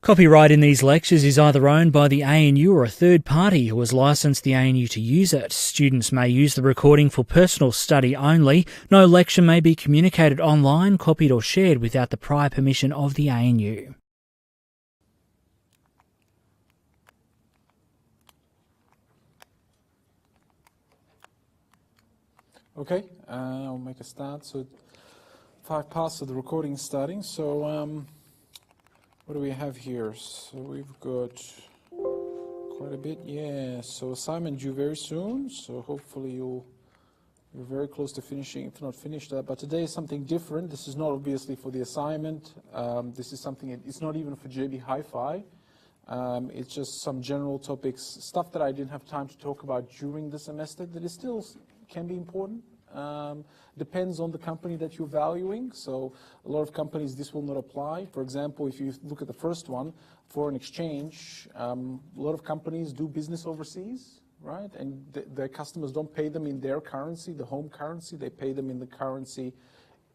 Copyright in these lectures is either owned by the ANU or a third party who has licensed the ANU to use it. Students may use the recording for personal study only. No lecture may be communicated online, copied or shared without the prior permission of the ANU. Okay, I'll make a start. So 5 parts of the recording is starting. So what do we have here? So we've got quite a bit. Yeah, so assignment due very soon. So hopefully you're very close to finishing, if not finished that. But today is something different. This is not obviously for the assignment. This is something, it's not even for JB Hi-Fi. It's just some general topics, stuff that I didn't have time to talk about during the semester that is still can be important. Depends on the company that you're valuing. So a lot of companies, this will not apply. For example, if you look at the first one, foreign exchange, a lot of companies do business overseas, right? And their customers don't pay them in their currency, the home currency. They pay them in the currency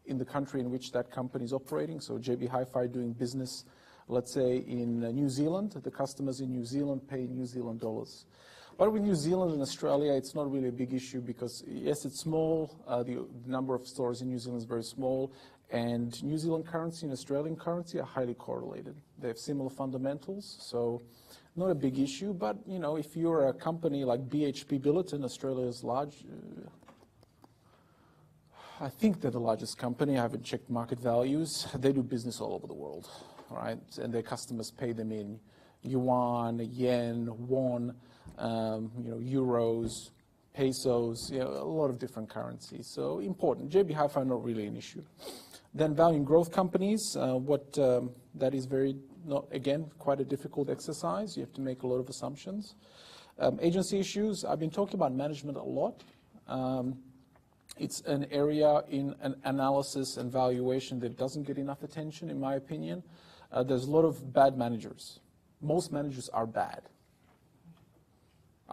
in the country in which that company is operating. So JB Hi-Fi doing business, let's say in New Zealand, the customers in New Zealand pay New Zealand dollars. But with New Zealand and Australia, it's not really a big issue because, yes, it's small. The number of stores in New Zealand is very small. And New Zealand currency and Australian currency are highly correlated. They have similar fundamentals, so not a big issue. But, you know, if you're a company like BHP Billiton, Australia's large, I think they're the largest company. I haven't checked market values. They do business all over the world, right? And their customers pay them in yuan, yen, won, euros, pesos, a lot of different currencies. So important. JB Hi-Fi, not really an issue. Then valuing growth companies, that is again, quite a difficult exercise. You have to make a lot of assumptions. Agency issues, I've been talking about management a lot. It's an area in an analysis and valuation that doesn't get enough attention, in my opinion. There's a lot of bad managers. Most managers are bad.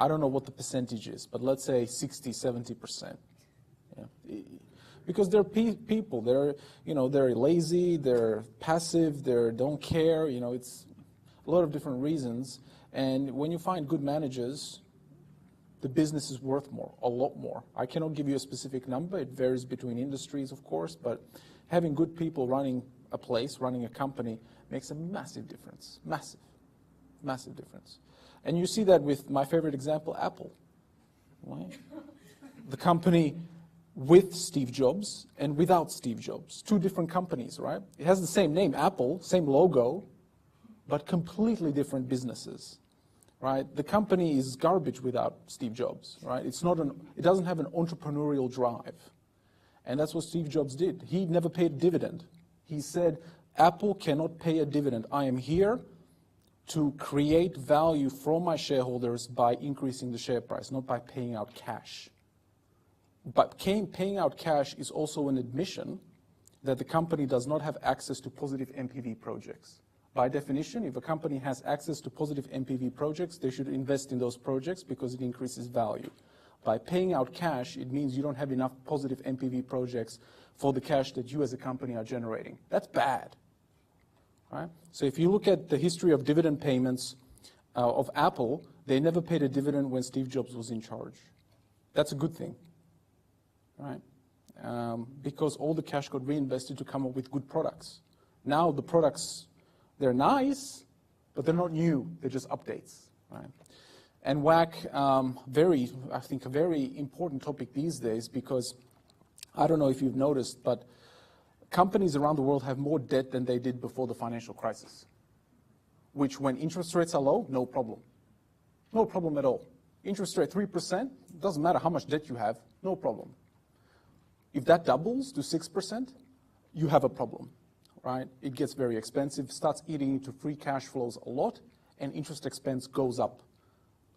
I don't know what the percentage is, but let's say 60, 70%. Yeah. Because they're people, they're lazy, they're passive, they don't care, it's a lot of different reasons. And when you find good managers, the business is worth more, a lot more. I cannot give you a specific number. It varies between industries, of course, but having good people running a place, running a company, makes a massive difference, massive difference. And you see that with my favorite example, Apple. Right? The company with Steve Jobs and without Steve Jobs. 2 different companies, right? It has the same name, Apple, same logo, but completely different businesses. Right? The company is garbage without Steve Jobs, right? It doesn't have an entrepreneurial drive. And that's what Steve Jobs did. He never paid a dividend. He said, Apple cannot pay a dividend. I am here to create value for my shareholders by increasing the share price, not by paying out cash. But paying out cash is also an admission that the company does not have access to positive NPV projects. By definition, if a company has access to positive NPV projects, they should invest in those projects because it increases value. By paying out cash, it means you don't have enough positive NPV projects for the cash that you as a company are generating. That's bad. Right? So if you look at the history of dividend payments of Apple, they never paid a dividend when Steve Jobs was in charge. That's a good thing, right? Because all the cash got reinvested to come up with good products. Now the products, they're nice, but they're not new. They're just updates, right? And WACC, I think a very important topic these days because I don't know if you've noticed, but companies around the world have more debt than they did before the financial crisis, which when interest rates are low, no problem. No problem at all. Interest rate 3%, doesn't matter how much debt you have, no problem. If that doubles to 6%, you have a problem, right? It gets very expensive, starts eating into free cash flows a lot, and interest expense goes up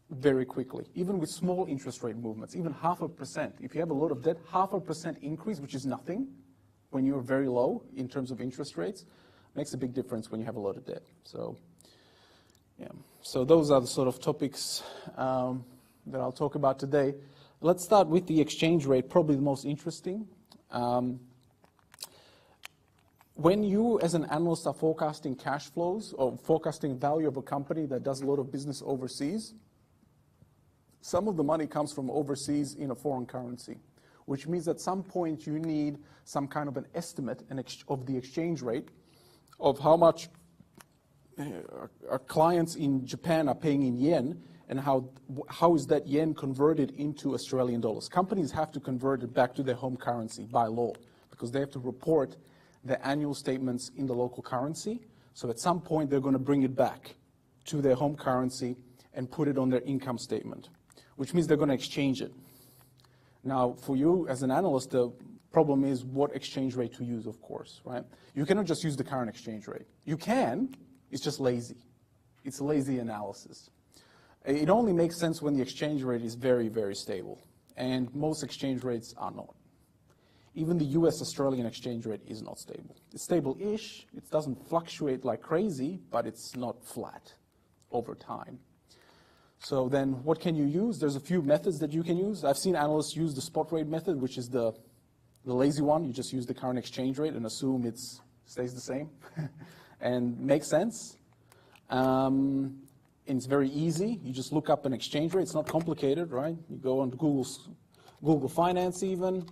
very quickly. Even with small interest rate movements, even 0.5%. If you have a lot of debt, 0.5% increase, which is nothing, when you're very low in terms of interest rates, makes a big difference when you have a lot of debt. So, yeah. So those are the sort of topics that I'll talk about today. Let's start with the exchange rate, probably the most interesting. when you, as an analyst, are forecasting cash flows or forecasting value of a company that does a lot of business overseas, some of the money comes from overseas in a foreign currency, which means at some point you need some kind of an estimate of the exchange rate of how much our clients in Japan are paying in yen, and how is that yen converted into Australian dollars. Companies have to convert it back to their home currency by law, because they have to report their annual statements in the local currency. So at some point they're going to bring it back to their home currency and put it on their income statement, which means they're going to exchange it. Now, for you as an analyst, the problem is what exchange rate to use, of course, right? You cannot just use the current exchange rate. You can, it's just lazy. It's a lazy analysis. It only makes sense when the exchange rate is very, very stable, and most exchange rates are not. Even the US-Australian exchange rate is not stable. It's stable-ish. It doesn't fluctuate like crazy, but it's not flat over time. So then what can you use? There's a few methods that you can use. I've seen analysts use the spot rate method, which is the lazy one. You just use the current exchange rate and assume it stays the same and makes sense. And it's very easy. You just look up an exchange rate. It's not complicated, right? You go on Google Finance even.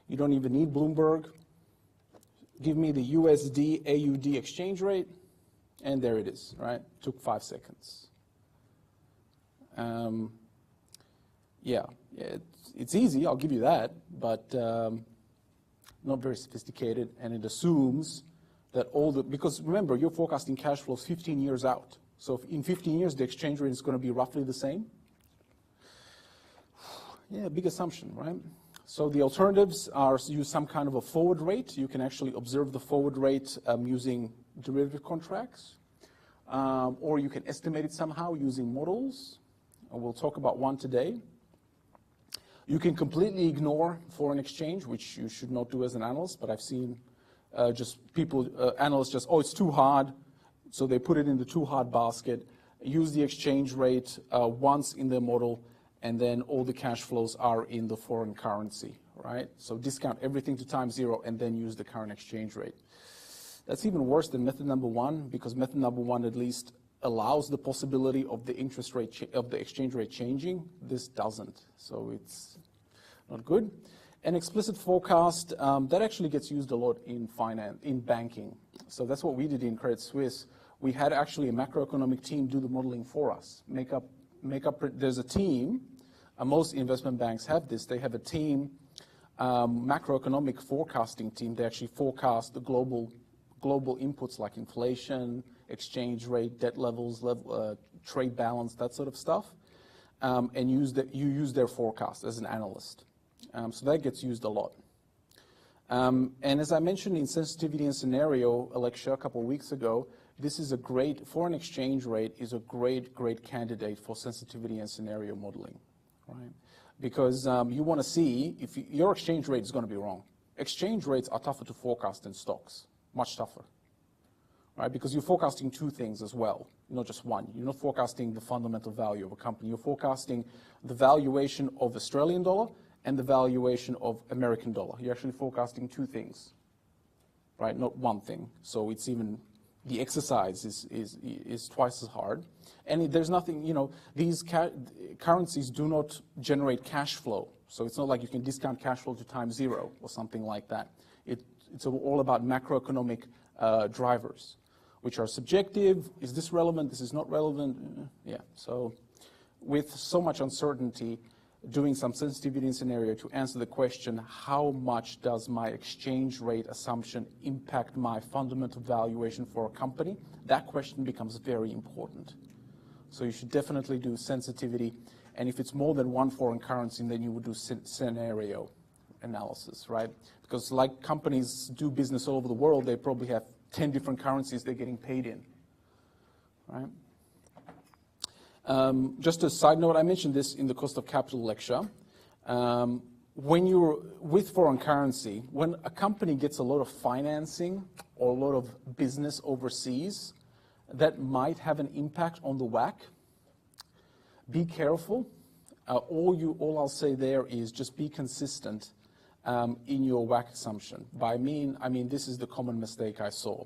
You don't even need Bloomberg. Give me the USD AUD exchange rate, and there it is, right? Took 5 seconds. It's easy, I'll give you that, but not very sophisticated, and it assumes that because remember, you're forecasting cash flows 15 years out. So if in 15 years, the exchange rate is going to be roughly the same. Yeah, big assumption, right? So the alternatives are use some kind of a forward rate. You can actually observe the forward rate using derivative contracts, or you can estimate it somehow using models. We'll talk about one today. You can completely ignore foreign exchange, which you should not do as an analyst, but I've seen analysts just, it's too hard, so they put it in the too hard basket, use the exchange rate once in their model, and then all the cash flows are in the foreign currency, right? So discount everything to times 0 and then use the current exchange rate. That's even worse than method number 1, because method number 1 at least allows the possibility of the interest rate of the exchange rate changing. This doesn't, so it's not good. An explicit forecast, that actually gets used a lot in finance, in banking. So that's what we did in Credit Suisse. We had actually a macroeconomic team do the modeling for us. There's a team, most investment banks have this. They have a team, macroeconomic forecasting team. They actually forecast the global inputs like inflation, exchange rate, debt levels, trade balance, that sort of stuff, and you use their forecast as an analyst. So that gets used a lot. And as I mentioned in sensitivity and scenario lecture a couple of weeks ago, foreign exchange rate is a great candidate for sensitivity and scenario modeling, right? Because you want to see if your exchange rate is going to be wrong. Exchange rates are tougher to forecast than stocks, much tougher, right? Because you're forecasting two things as well, not just one. You're not forecasting the fundamental value of a company. You're forecasting the valuation of Australian dollar and the valuation of American dollar. You're actually forecasting two things, right? Not one thing. So it's even, the exercise is twice as hard. And there's nothing, these currencies do not generate cash flow. So it's not like you can discount cash flow to times 0 or something like that. It's all about macroeconomic drivers, which are subjective. Is this relevant? This is not relevant? Yeah. So with so much uncertainty, doing some sensitivity and scenario to answer the question, how much does my exchange rate assumption impact my fundamental valuation for a company? That question becomes very important. So you should definitely do sensitivity. And if it's more than one foreign currency, then you would do scenario analysis, right? Because like companies do business all over the world, they probably have 10 different currencies they're getting paid in, right? Just a side note, I mentioned this in the cost of capital lecture. When you're with foreign currency, when a company gets a lot of financing or a lot of business overseas, that might have an impact on the WACC. Be careful. All I'll say there is just be consistent in your WACC assumption. I mean this is the common mistake I saw.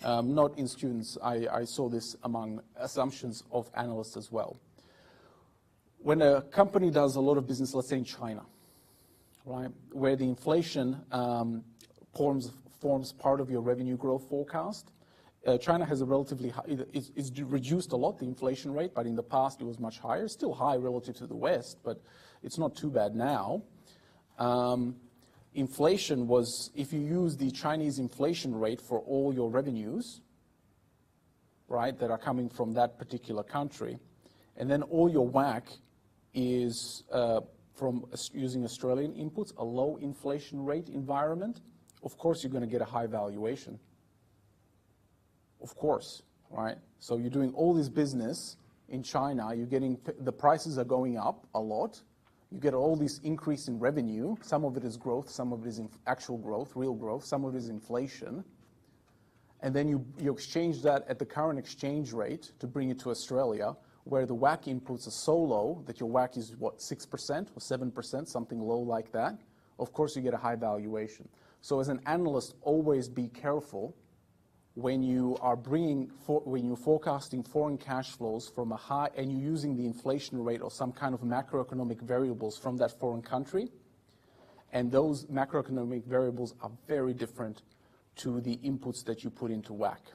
Not in students, I saw this among assumptions of analysts as well. When a company does a lot of business, let's say in China, right, where the inflation forms part of your revenue growth forecast, China has a relatively high, it's reduced a lot, the inflation rate, but in the past it was much higher. Still high relative to the West, but it's not too bad now. Inflation was, if you use the Chinese inflation rate for all your revenues, right, that are coming from that particular country, and then all your WACC is from using Australian inputs, a low inflation rate environment, of course you're going to get a high valuation. Of course, right? So you're doing all this business in China, you're getting, the prices are going up a lot, you get all this increase in revenue, some of it is growth, some of it is actual growth, real growth, some of it is inflation, and then you exchange that at the current exchange rate to bring it to Australia, where the WACC inputs are so low that your WACC is, what, 6% or 7%, something low like that, of course you get a high valuation. So as an analyst, always be careful when you are when you're forecasting foreign cash flows from a high, and you're using the inflation rate or some kind of macroeconomic variables from that foreign country, and those macroeconomic variables are very different to the inputs that you put into WACC.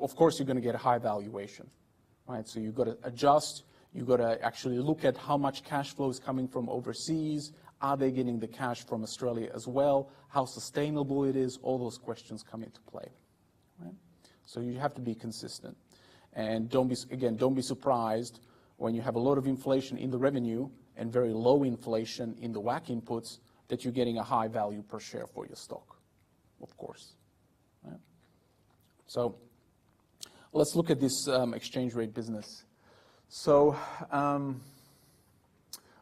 Of course, you're going to get a high valuation, right? So you've got to adjust, you've got to actually look at how much cash flow is coming from overseas. Are they getting the cash from Australia as well? How sustainable it is? All those questions come into play, right? So you have to be consistent. And don't be surprised when you have a lot of inflation in the revenue and very low inflation in the WACC inputs that you're getting a high value per share for your stock, of course, right? So let's look at this exchange rate business. So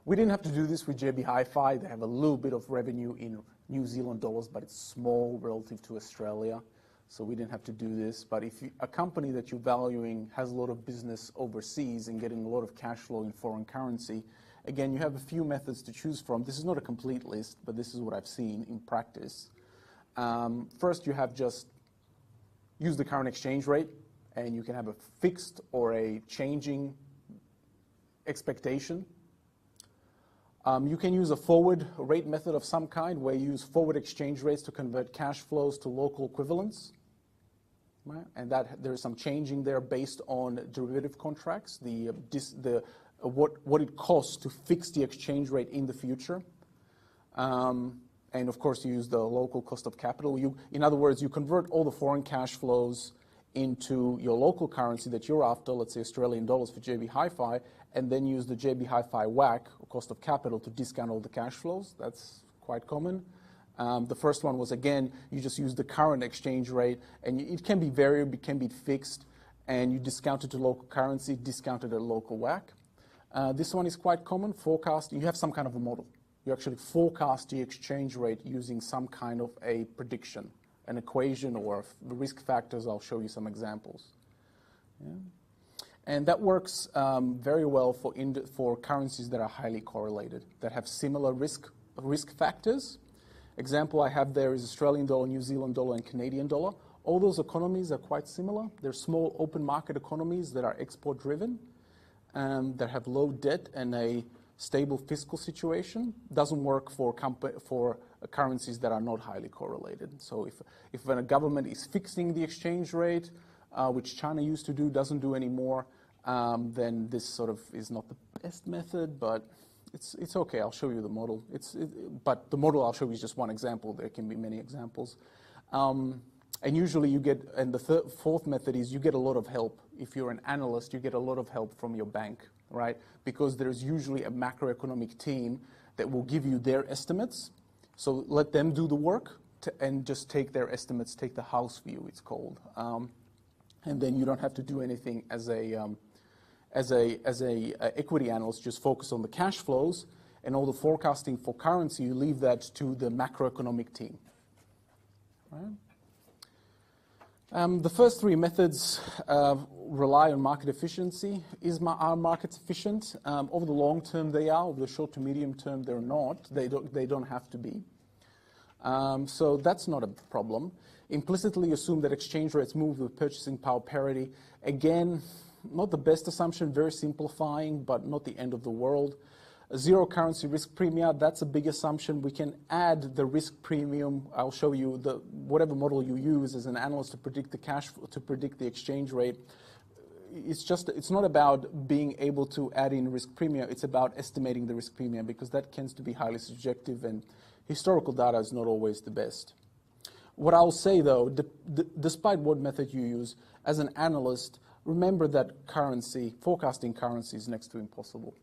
we didn't have to do this with JB Hi-Fi. They have a little bit of revenue in New Zealand dollars, but it's small relative to Australia. So we didn't have to do this. But if a company that you're valuing has a lot of business overseas and getting a lot of cash flow in foreign currency, again, you have a few methods to choose from. This is not a complete list, but this is what I've seen in practice. First, you have just use the current exchange rate, and you can have a fixed or a changing expectation. You can use a forward rate method of some kind, where you use forward exchange rates to convert cash flows to local equivalents, right? And that there is some changing there based on derivative contracts, what it costs to fix the exchange rate in the future. And of course, you use the local cost of capital. In other words, you convert all the foreign cash flows into your local currency that you're after, let's say Australian dollars for JB Hi-Fi, and then use the JB Hi-Fi WACC, or cost of capital, to discount all the cash flows. That's quite common. The first one was, again, you just use the current exchange rate, and it can be variable, it can be fixed, and you discount it to local currency, discount it at local WACC. This one is quite common, forecast. You have some kind of a model. You actually forecast the exchange rate using some kind of a prediction, an equation, or the risk factors. I'll show you some examples. Yeah. And that works very well for currencies that are highly correlated, that have similar risk factors. Example I have there is Australian dollar, New Zealand dollar, and Canadian dollar. All those economies are quite similar. They're small open market economies that are export driven, that have low debt and a stable fiscal situation. Doesn't work for currencies that are not highly correlated. So if a government is fixing the exchange rate, which China used to do, doesn't do anymore, then this sort of is not the best method, but it's okay. I'll show you the model. But the model I'll show you is just one example. There can be many examples. And usually you get, and the fourth method is you get a lot of help. If you're an analyst, you get a lot of help from your bank, right? Because there's usually a macroeconomic team that will give you their estimates. So let them do the work and just take their estimates, take the house view, it's called. And then you don't have to do anything as a equity analyst. Just focus on the cash flows, and all the forecasting for currency, you leave that to the macroeconomic team. Right? The first three methods rely on market efficiency. Are markets efficient? Over the long term they are. Over the short to medium term they're not. They don't have to be. So that's not a problem. Implicitly assume that exchange rates move with purchasing power parity. Again, not the best assumption, very simplifying, but not the end of the world. Zero currency risk premia, that's a big assumption. We can add the risk premium. I'll show you whatever model you use as an analyst to predict the cash flow, to predict the exchange rate. It's not about being able to add in risk premium, it's about estimating the risk premium, because that tends to be highly subjective and historical data is not always the best. What I'll say though, despite what method you use, as an analyst, remember that forecasting currency is next to impossible.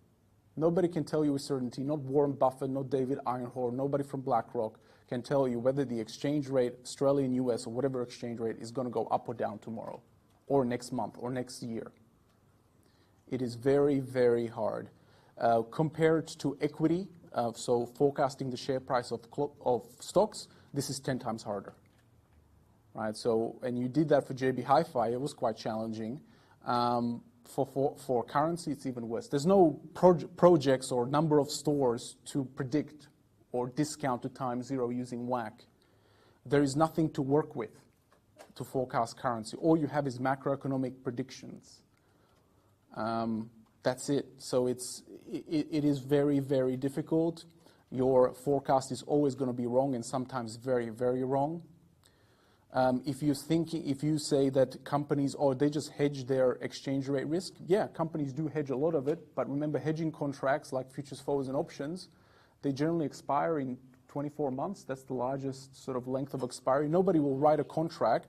Nobody can tell you with certainty, not Warren Buffett, not David Einhorn, nobody from BlackRock can tell you whether the exchange rate, Australian, US, or whatever exchange rate is going to go up or down tomorrow, or next month, or next year. It is very, very hard. Compared to equity, so forecasting the share price of stocks, this is 10 times harder. Right? So, and you did that for JB Hi-Fi, it was quite challenging. For currency, it's even worse. There's no projects or number of stores to predict or discount to time zero using WACC. There is nothing to work with to forecast currency. All you have is macroeconomic predictions. That's it. So it is very, very difficult. Your forecast is always going to be wrong and sometimes very, very wrong. If you say that companies, they just hedge their exchange rate risk, yeah, companies do hedge a lot of it, but remember hedging contracts like futures, forwards, and options, they generally expire in 24 months. That's the largest sort of length of expiry. Nobody will write a contract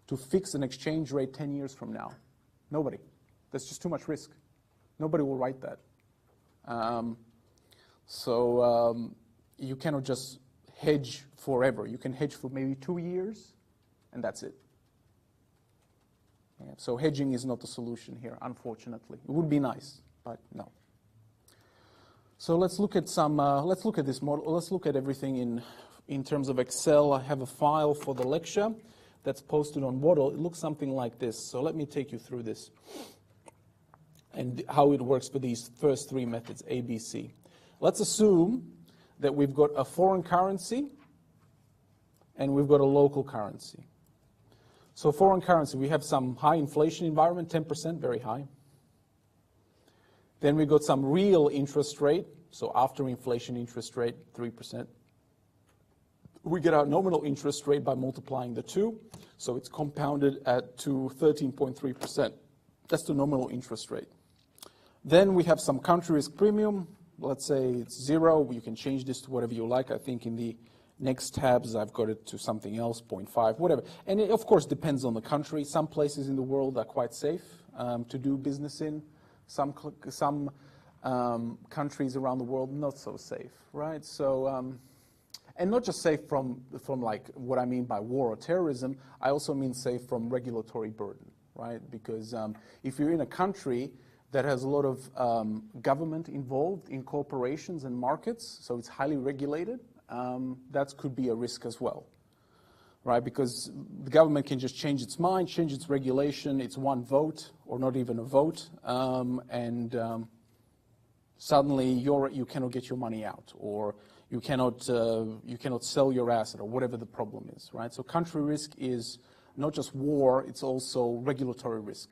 to fix an exchange rate 10 years from now. Nobody. That's just too much risk. Nobody will write that. You cannot just hedge forever. You can hedge for maybe 2 years, and that's it. Yeah, so hedging is not the solution here, unfortunately. It would be nice, but no. So let's look at this model. Let's look at everything in terms of Excel. I have a file for the lecture that's posted on Waddle. It looks something like this. So let me take you through this and how it works for these first three methods, A, B, C. Let's assume that we've got a foreign currency and we've got a local currency. So foreign currency, we have some high inflation environment, 10%, very high. Then we've got some real interest rate, so after inflation interest rate, 3%. We get our nominal interest rate by multiplying the two, so it's compounded to 13.3%. That's the nominal interest rate. Then we have some country risk premium. Let's say it's 0. You can change this to whatever you like. I think in the next tabs I've got it to something else, 0.5, whatever. And it, of course, depends on the country. Some places in the world are quite safe to do business in. Some countries around the world not so safe, right? So, and not just safe from like what I mean by war or terrorism. I also mean safe from regulatory burden, right? Because if you're in a country that has a lot of government involved in corporations and markets, so it's highly regulated, that could be a risk as well, right? Because the government can just change its mind, change its regulation. It's one vote or not even a vote, and suddenly you cannot get your money out, or you cannot sell your asset, or whatever the problem is, right? So country risk is not just war; it's also regulatory risk.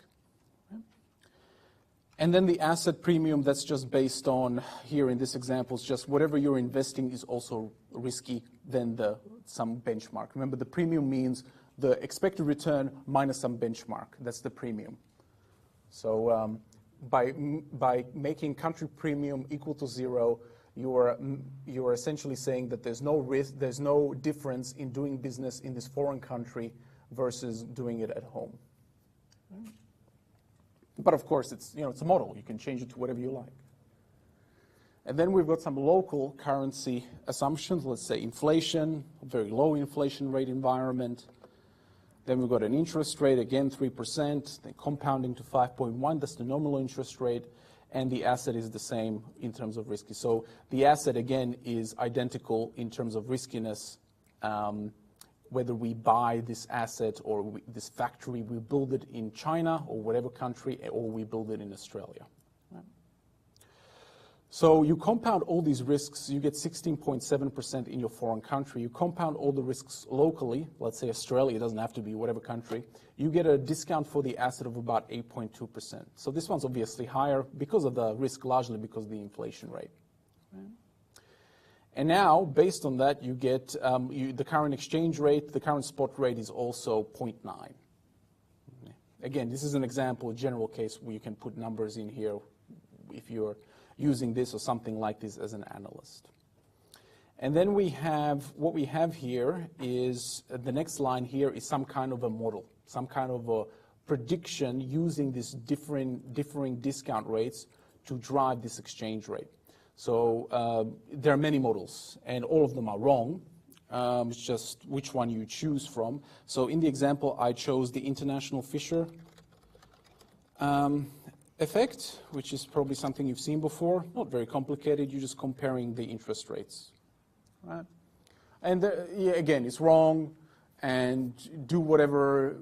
And then the asset premium, that's just based on, here in this example, is just whatever you're investing is also risky than some benchmark. Remember, the premium means the expected return minus some benchmark. That's the premium. So by making country premium equal to 0, you're essentially saying that there's no risk, there's no difference in doing business in this foreign country versus doing it at home. But of course, it's a model. You can change it to whatever you like. And then we've got some local currency assumptions. Let's say inflation, a very low inflation rate environment. Then we've got an interest rate, again 3%, then compounding to 5.1. That's the nominal interest rate. And the asset is the same in terms of risky. So the asset, again, is identical in terms of riskiness whether we buy this asset or this factory, we build it in China or whatever country, or we build it in Australia. So you compound all these risks, you get 16.7% in your foreign country. You compound all the risks locally, let's say Australia, it doesn't have to be whatever country, you get a discount for the asset of about 8.2%. So this one's obviously higher because of the risk, largely because of the inflation rate. And now, based on that, you get the current exchange rate, the current spot rate is also 0.9. Again, this is an example, a general case where you can put numbers in here if you're using this or something like this as an analyst. And then what we have here is, the next line here is some kind of a model, some kind of a prediction using these differing discount rates to drive this exchange rate. So there are many models, and all of them are wrong. It's just which one you choose from. So in the example, I chose the International Fisher effect, which is probably something you've seen before. Not very complicated. You're just comparing the interest rates. Right? And again, it's wrong, and do whatever,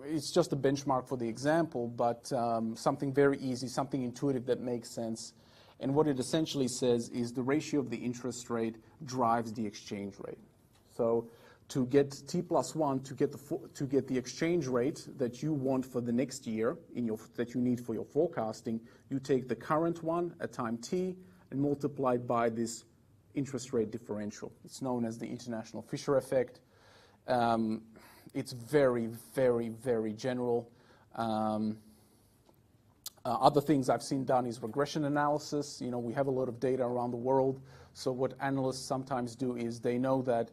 it's just a benchmark for the example, but something very easy, something intuitive that makes sense. And what it essentially says is the ratio of the interest rate drives the exchange rate. So to get T plus 1, to get the exchange rate that you want for the next year, that you need for your forecasting, you take the current one at time T and multiply it by this interest rate differential. It's known as the International Fisher effect. It's very, very, very general. Other things I've seen done is regression analysis. We have a lot of data around the world. So what analysts sometimes do is they know that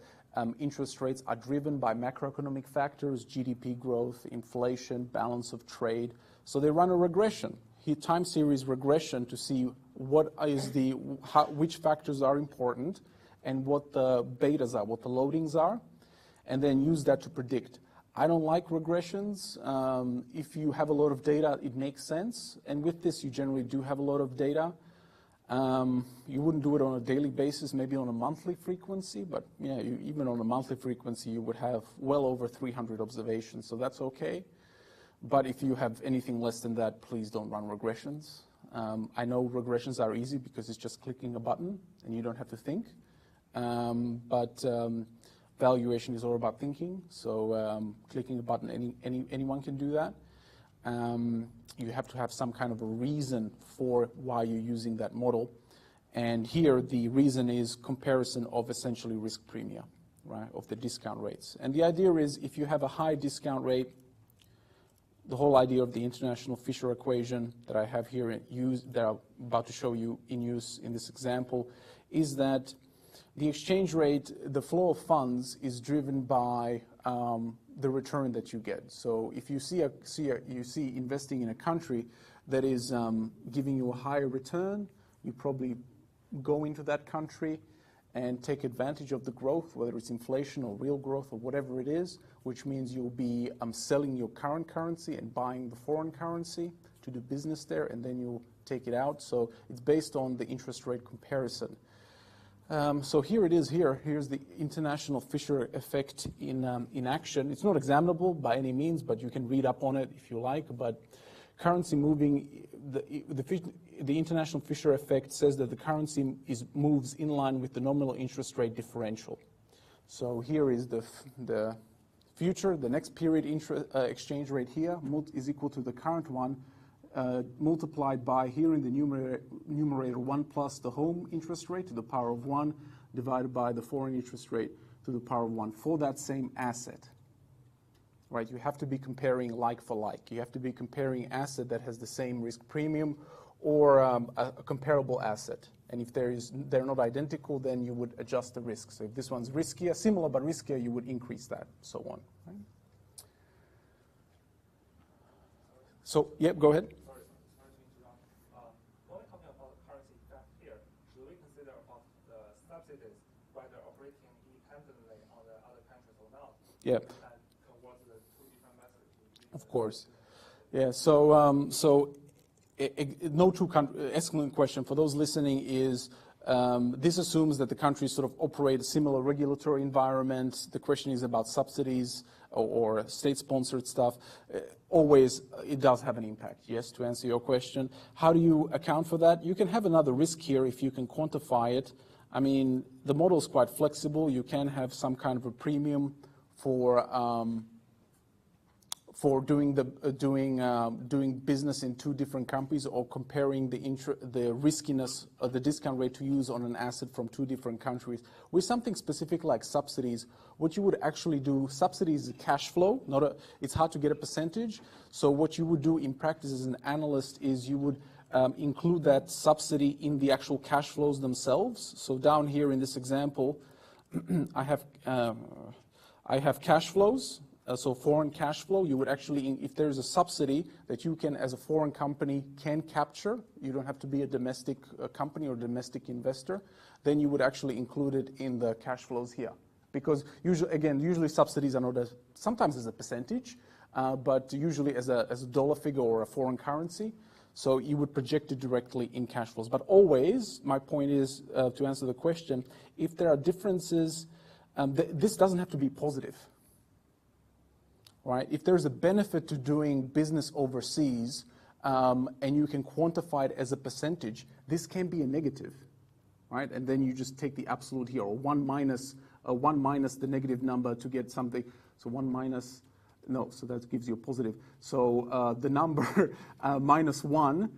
interest rates are driven by macroeconomic factors, GDP growth, inflation, balance of trade. So they run a regression, time series regression, to see which factors are important and what the betas are, what the loadings are, and then use that to predict. I don't like regressions. If you have a lot of data, it makes sense. And with this, you generally do have a lot of data. You wouldn't do it on a daily basis, maybe on a monthly frequency, but yeah, even on a monthly frequency, you would have well over 300 observations, so that's okay. But if you have anything less than that, please don't run regressions. I know regressions are easy because it's just clicking a button and you don't have to think. But valuation is all about thinking, so clicking a button, anyone can do that. You have to have some kind of a reason for why you're using that model. And here, the reason is comparison of essentially risk premia, right, of the discount rates. And the idea is if you have a high discount rate, the whole idea of the International Fisher equation that I have here that I'm about to show you in use in this example is that the exchange rate, the flow of funds, is driven by the return that you get. So if you see investing in a country that is giving you a higher return, you probably go into that country and take advantage of the growth, whether it's inflation or real growth or whatever it is, which means you'll be selling your current currency and buying the foreign currency to do business there, and then you'll take it out. So it's based on the interest rate comparison. So here it is. Here's the International Fisher effect in action. It's not examinable by any means, but you can read up on it if you like. But currency moving, the International Fisher effect says that the currency moves in line with the nominal interest rate differential. So here is the future, the next period exchange rate here is equal to the current one, multiplied by, here in the numerator 1 plus the home interest rate to the power of 1 divided by the foreign interest rate to the power of 1 for that same asset. Right? You have to be comparing like for like. You have to be comparing asset that has the same risk premium or a comparable asset. And if they're not identical, then you would adjust the risk. So if this one's riskier, similar but riskier, you would increase that, so on. Right? So, yeah, go ahead. Yeah. Of course. Yeah. So, excellent question for those listening is This assumes that the countries sort of operate a similar regulatory environment. The question is about subsidies or state-sponsored stuff. Always, it does have an impact, yes, to answer your question. How do you account for that? You can have another risk here if you can quantify it. I mean, the model is quite flexible. You can have some kind of a premium for doing business in two different countries, or comparing the riskiness of the discount rate to use on an asset from two different countries. With something specific like subsidies, what you would actually do, subsidies is cash flow, it's hard to get a percentage. So what you would do in practice as an analyst is you would include that subsidy in the actual cash flows themselves. So down here in this example, I have cash flows. So foreign cash flow, you would actually, if there's a subsidy that you can, as a foreign company, can capture, you don't have to be a domestic company or domestic investor, then you would actually include it in the cash flows here. Because usually subsidies are not sometimes as a percentage, but usually as a dollar figure or a foreign currency. So you would project it directly in cash flows. But always, my point is, to answer the question, if there are differences, this doesn't have to be positive. Right? If there's a benefit to doing business overseas, and you can quantify it as a percentage, this can be a negative, right? And then you just take the absolute here, or 1 minus the negative number to get something. So 1 minus, no, so that gives you a positive. So the number minus 1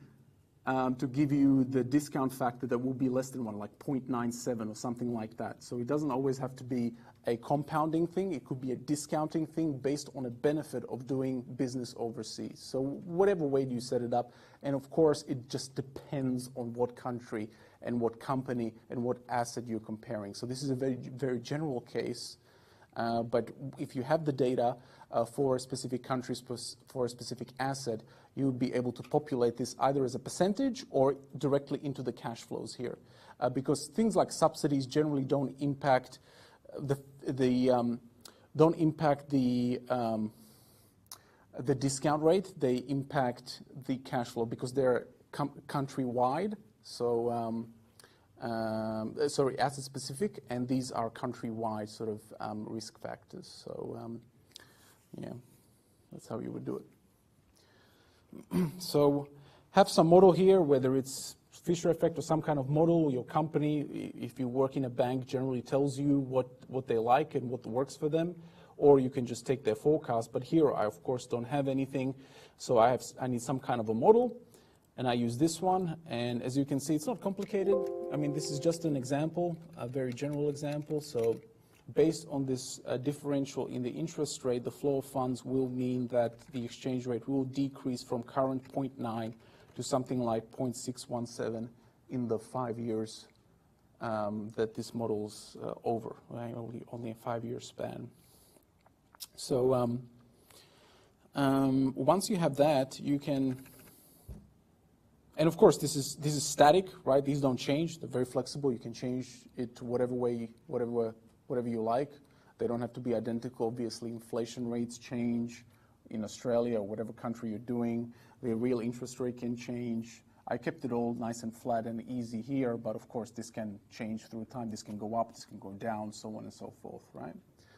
to give you the discount factor that will be less than 1, like 0.97 or something like that. So it doesn't always have to be a compounding thing. It could be a discounting thing based on a benefit of doing business overseas. So whatever way you set it up, and of course it just depends on what country and what company and what asset you're comparing. So this is a very, very general case, but if you have the data for a specific country, for a specific asset, you would be able to populate this either as a percentage or directly into the cash flows here. Because things like subsidies generally don't impact the discount rate. They impact the cash flow because they're country-wide. So, sorry, asset-specific, and these are country-wide sort of risk factors. So, yeah, that's how you would do it. So, have some model here, whether it's Fisher effect or some kind of model. Your company, if you work in a bank, generally tells you what they like and what works for them, or you can just take their forecast. But here I of course don't have anything, so I need some kind of a model, and I use this one. And as you can see, it's not complicated. I mean, this is just an example, a very general example. So based on this differential in the interest rate, the flow of funds will mean that the exchange rate will decrease from current 0.9 to something like 0.617 in the 5 years that this model's over, right? Only a 5-year span. So once you have that, you can, and of course this is static, right? These don't change. They're very flexible. You can change it to whatever way, whatever you like. They don't have to be identical. Obviously, inflation rates change in Australia or whatever country you're doing. The real interest rate can change. I kept it all nice and flat and easy here, but of course this can change through time. This can go up, this can go down, so on and so forth, right?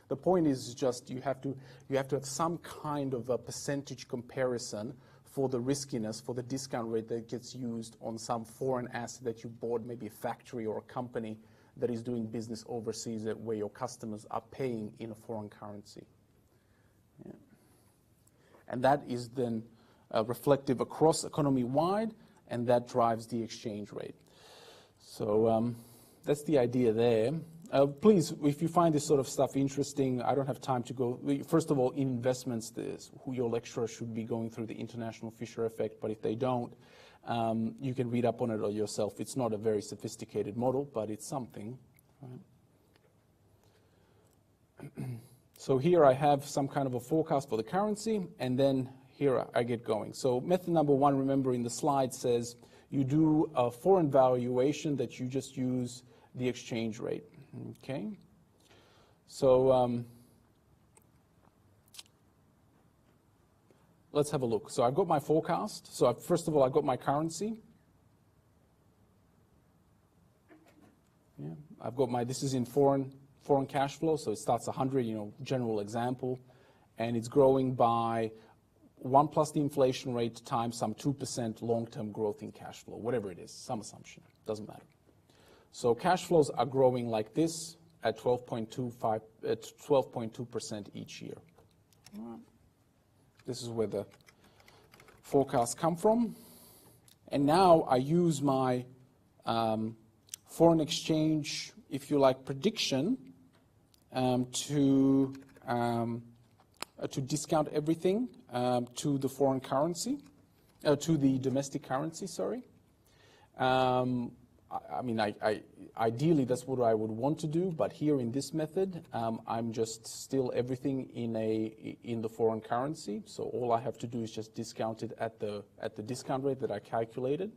The point is just you have to have some kind of a percentage comparison for the riskiness, for the discount rate that gets used on some foreign asset that you bought, maybe a factory or a company that is doing business overseas, where your customers are paying in a foreign currency. Yeah. And that is then reflective across economy-wide, and that drives the exchange rate. So that's the idea there. Please, if you find this sort of stuff interesting, I don't have time to go. First of all, in investments, who your lecturer should be going through the International Fisher effect, but if they don't, you can read up on it yourself. It's not a very sophisticated model, but it's something. Right? So here I have some kind of a forecast for the currency, and then here I get going. So method number 1, remember in the slide, says you do a foreign valuation that you just use the exchange rate. Okay? So let's have a look. So I've got my forecast. So first of all, I've got my currency. I've got this is in foreign cash flow, so it starts 100, general example, and it's growing by 1 plus the inflation rate times some 2% long-term growth in cash flow, whatever it is, some assumption, doesn't matter. So cash flows are growing like this at 12.2% each year. This is where the forecasts come from. And now I use my foreign exchange, if you like, prediction to discount everything to the foreign currency, to the domestic currency, sorry. Ideally that's what I would want to do, but here in this method, I'm just still everything in the foreign currency. So all I have to do is just discount it at the discount rate that I calculated.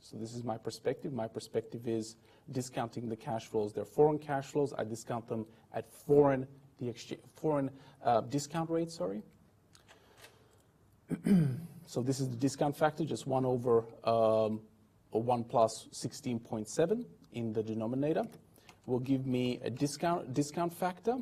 So this is my perspective. My perspective is discounting the cash flows. They're foreign cash flows. I discount them at foreign discount rate, sorry. So this is the discount factor, just 1 over 1 plus 16.7 in the denominator will give me a discount factor.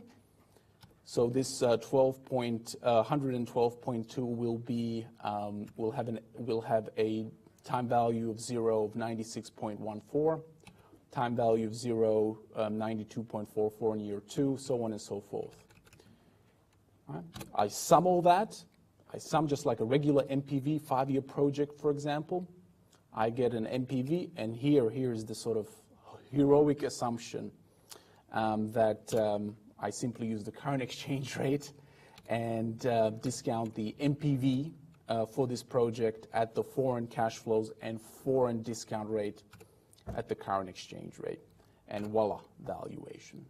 So this 112.2 will have a time value of 0 of 96.14, time value of 0 92.44 in year 2, so on and so forth. All right. I sum all that. I sum just like a regular NPV 5-year project, for example. I get an NPV, and here is the sort of heroic assumption that I simply use the current exchange rate and discount the NPV for this project at the foreign cash flows and foreign discount rate at the current exchange rate, and voila, valuation.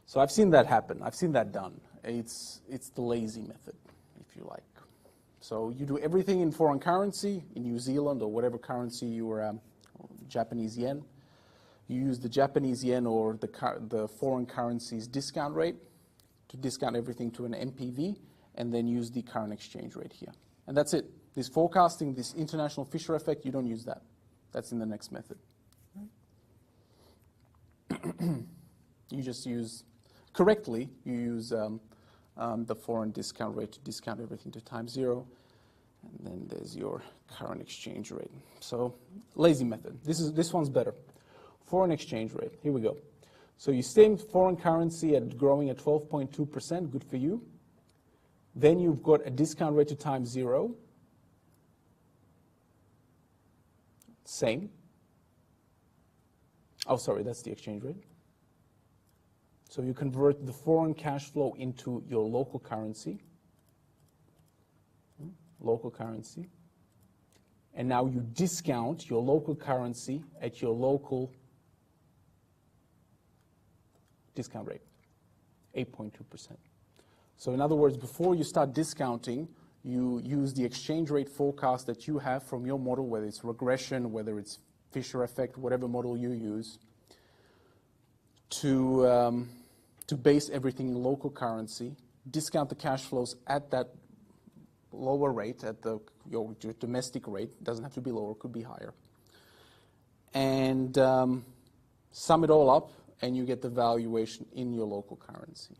So I've seen that happen. I've seen that done. It's the lazy method, if you like. So you do everything in foreign currency, in New Zealand or whatever currency you are, Japanese yen. You use the Japanese yen or the foreign currency's discount rate to discount everything to an NPV, and then use the current exchange rate here. And that's it. This forecasting, this international Fisher effect, you don't use that. That's in the next method. You just use, correctly, you use the foreign discount rate to discount everything to times 0, and then there's your current exchange rate. So lazy method. This one's better. Foreign exchange rate. Here we go. So you stay in foreign currency at growing at 12.2%. Good for you. Then you've got a discount rate to times 0. Same. Oh, sorry, that's the exchange rate. So you convert the foreign cash flow into your local currency. Local currency. And now you discount your local currency at your local discount rate, 8.2%. So in other words, before you start discounting, you use the exchange rate forecast that you have from your model, whether it's regression, whether it's Fisher effect, whatever model you use, to base everything in local currency, discount the cash flows at that lower rate, at your domestic rate. It doesn't have to be lower, it could be higher. And sum it all up, and you get the valuation in your local currency.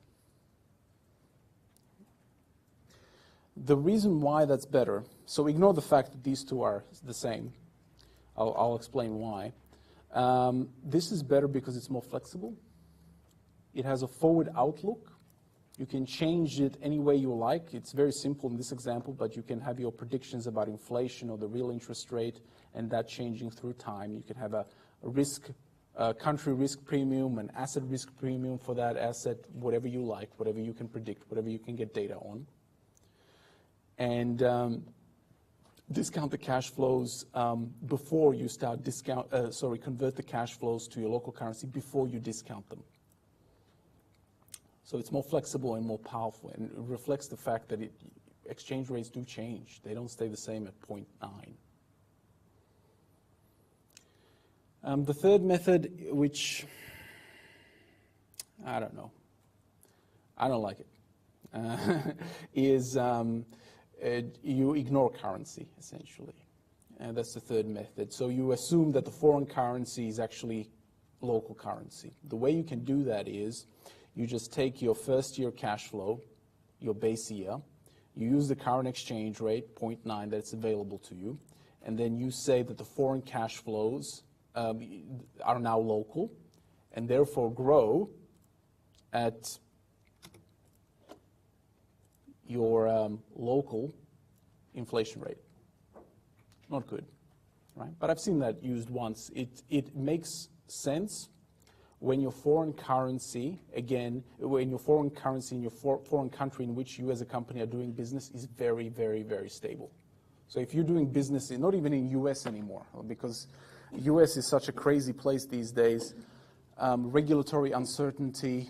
The reason why that's better, so ignore the fact that these two are the same. I'll explain why. This is better because it's more flexible. It has a forward outlook. You can change it any way you like. It's very simple in this example, but you can have your predictions about inflation or the real interest rate and that changing through time. You can have a country risk premium, an asset risk premium for that asset, whatever you like, whatever you can predict, whatever you can get data on. And discount the cash flows before you start convert the cash flows to your local currency before you discount them. So it's more flexible and more powerful, and it reflects the fact that exchange rates do change. They don't stay the same at 0.9. The third method, which I don't know, I don't like it, is you ignore currency, essentially. And that's the third method. So you assume that the foreign currency is actually local currency. The way you can do that is you just take your first year cash flow, your base year, you use the current exchange rate, 0.9, that's available to you, and then you say that the foreign cash flows are now local and therefore grow at your local inflation rate. Not good, right? But I've seen that used once. It makes sense when your foreign currency, again, when your foreign currency in your foreign country in which you as a company are doing business is very, very, very stable. So if you're doing business, not even in US anymore, because US is such a crazy place these days, regulatory uncertainty,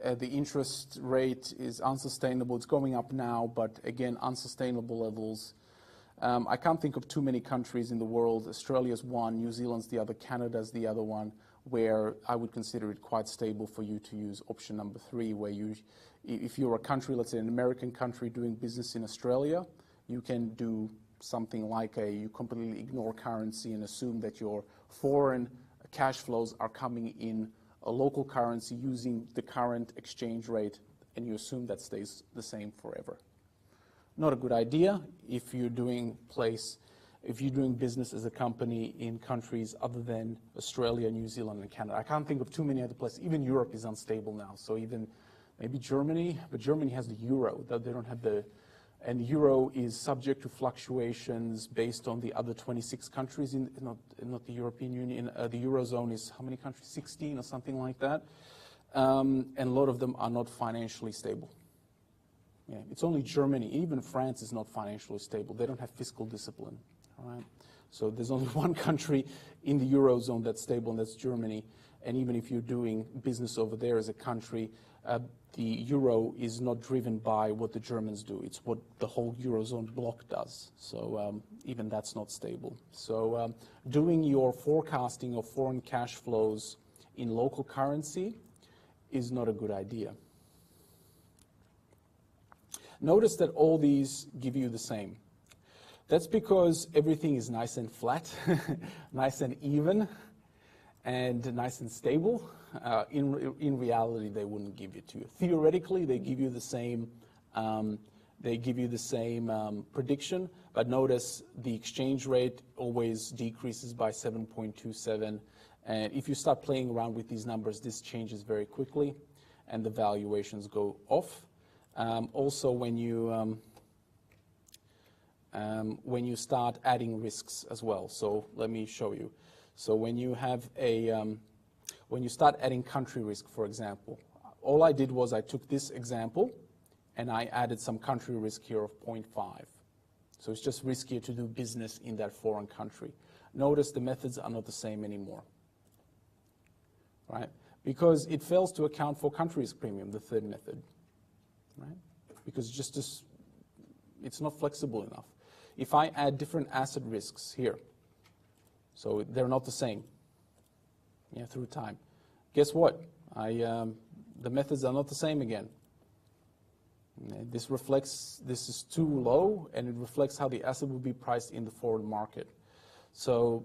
the interest rate is unsustainable. It's going up now, but again, unsustainable levels. I can't think of too many countries in the world. Australia's one, New Zealand's the other, Canada's the other one, where I would consider it quite stable for you to use option number 3, where you, if you're a country, let's say an American country doing business in Australia, you can do something like you completely ignore currency and assume that your foreign cash flows are coming in a local currency using the current exchange rate, and you assume that stays the same forever. Not a good idea if you're doing business as a company in countries other than Australia, New Zealand, and Canada. I can't think of too many other places. Even Europe is unstable now. So even maybe Germany, but Germany has the euro. They don't have and the euro is subject to fluctuations based on the other 26 countries not the European Union. The Eurozone is how many countries? 16 or something like that. And a lot of them are not financially stable. Yeah, it's only Germany. Even France is not financially stable. They don't have fiscal discipline. All right. So there's only one country in the Eurozone that's stable, and that's Germany. And even if you're doing business over there as a country, the euro is not driven by what the Germans do. It's what the whole Eurozone bloc does. So even that's not stable. So doing your forecasting of foreign cash flows in local currency is not a good idea. Notice that all these give you the same. That's because everything is nice and flat, nice and even, and nice and stable. In reality, they wouldn't give it to you. Theoretically, they give you the same. Prediction, but notice the exchange rate always decreases by 7.27. And if you start playing around with these numbers, this changes very quickly, and the valuations go off. Also, when you start adding risks as well. So let me show you. So when you have when you start adding country risk, for example, all I did was I took this example and I added some country risk here of 0.5. So it's just riskier to do business in that foreign country. Notice the methods are not the same anymore, right? Because it fails to account for country risk premium, the third method, right? Because it's not flexible enough. If I add different asset risks here, so they're not the same, through time. Guess what? The methods are not the same again. This is too low, and it reflects how the asset will be priced in the forward market. So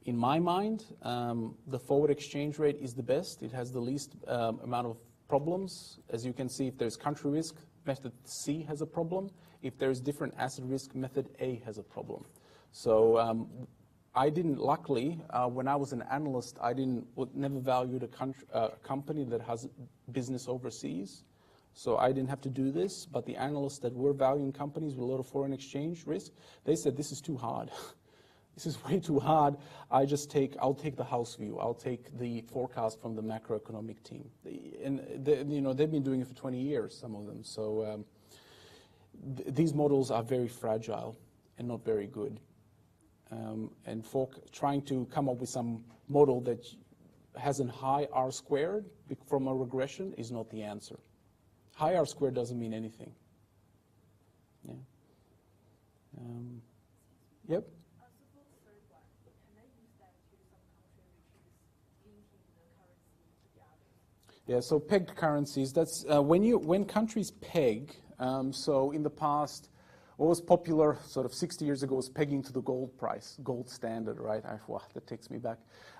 in my mind, the forward exchange rate is the best. It has the least amount of problems. As you can see, if there's country risk, method C has a problem. If there's different asset risk, method A has a problem. So I didn't, luckily, when I was an analyst, never valued a company that has business overseas. So I didn't have to do this, but the analysts that were valuing companies with a lot of foreign exchange risk, they said, this is too hard. This is way too hard. I'll take the house view. I'll take the forecast from the macroeconomic team. They've been doing it for 20 years, some of them. So these models are very fragile and not very good. And for trying to come up with some model that has a high R squared from a regression is not the answer. High R squared doesn't mean anything. Yeah. Yep. Yeah, so pegged currencies, that's when countries peg, so in the past, what was popular sort of 60 years ago was pegging to the gold price, gold standard, right? Wow, that takes me back.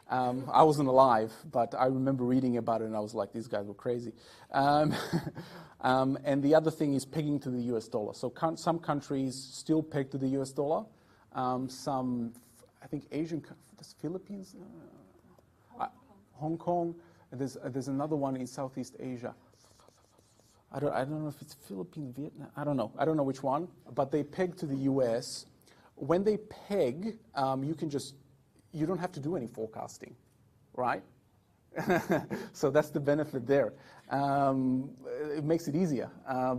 I wasn't alive, but I remember reading about it and I was like, these guys were crazy. And the other thing is pegging to the US dollar. So some countries still peg to the US dollar. Some, I think Asian, there's Philippines, Hong Kong. There's another one in Southeast Asia. I don't know if it's Philippines, Vietnam. I don't know which one. But they peg to the US. When they peg, you don't have to do any forecasting, right? So that's the benefit there. It makes it easier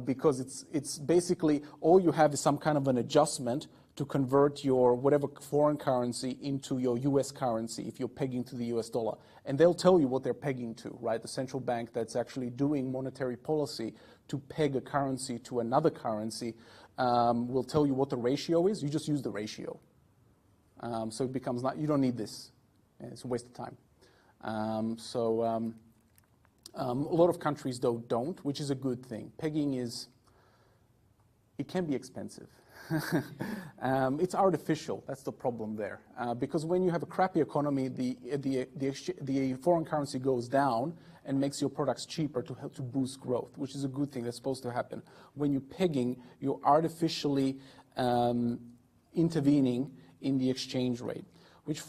because it's basically all you have is some kind of an adjustment to convert your whatever foreign currency into your US currency if you're pegging to the US dollar. And they'll tell you what they're pegging to, right? The central bank that's actually doing monetary policy to peg a currency to another currency will tell you what the ratio is. You just use the ratio. So it becomes you don't need this. It's a waste of time. A lot of countries, though, don't, which is a good thing. Pegging it can be expensive. It's artificial. That's the problem there. Because when you have a crappy economy, the foreign currency goes down and makes your products cheaper to help to boost growth, which is a good thing. That's supposed to happen. When you're pegging, you're artificially intervening in the exchange rate, which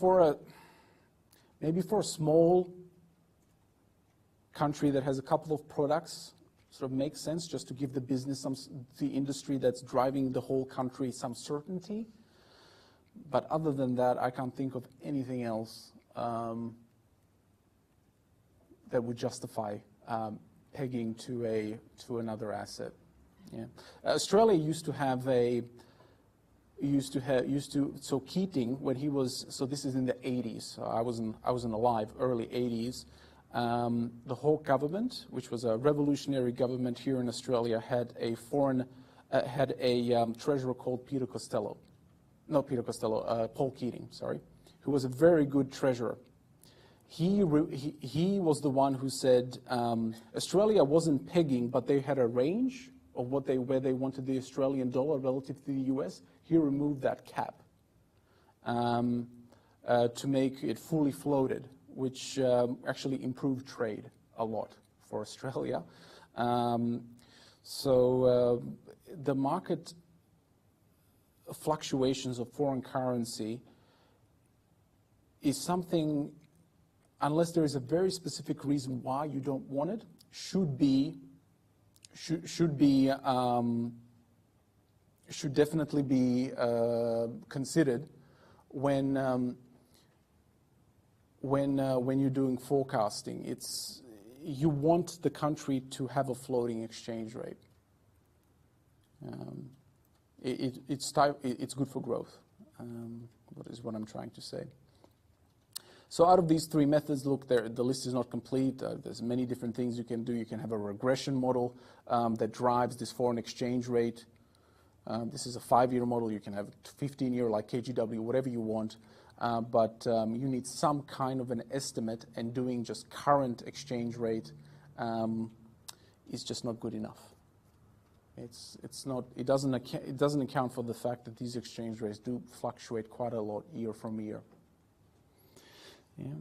maybe for a small country that has a couple of products sort of makes sense, just to give the business, the industry that's driving the whole country, some certainty. But other than that, I can't think of anything else that would justify pegging to another asset. Yeah. Australia used to have so Keating, when he was, so this is in the 80s, so I wasn't alive, early 80s. The Hawke government, which was a revolutionary government here in Australia, had a treasurer called Paul Keating, sorry, who was a very good treasurer. He was the one who said Australia wasn't pegging, but they had a range of where they wanted the Australian dollar relative to the US. He removed that cap to make it fully floated, which actually improved trade a lot for Australia. The market fluctuations of foreign currency is something, unless there is a very specific reason why you don't want it, should definitely be considered when you're doing forecasting. You want the country to have a floating exchange rate. It's good for growth. What is what I'm trying to say. So out of these three methods, look, the list is not complete. There's many different things you can do. You can have a regression model that drives this foreign exchange rate. This is a 5-year model. You can have a 15-year like KGW, whatever you want. But you need some kind of an estimate, and doing just current exchange rate is just not good enough. It doesn't account for the fact that these exchange rates do fluctuate quite a lot year from year. Yeah.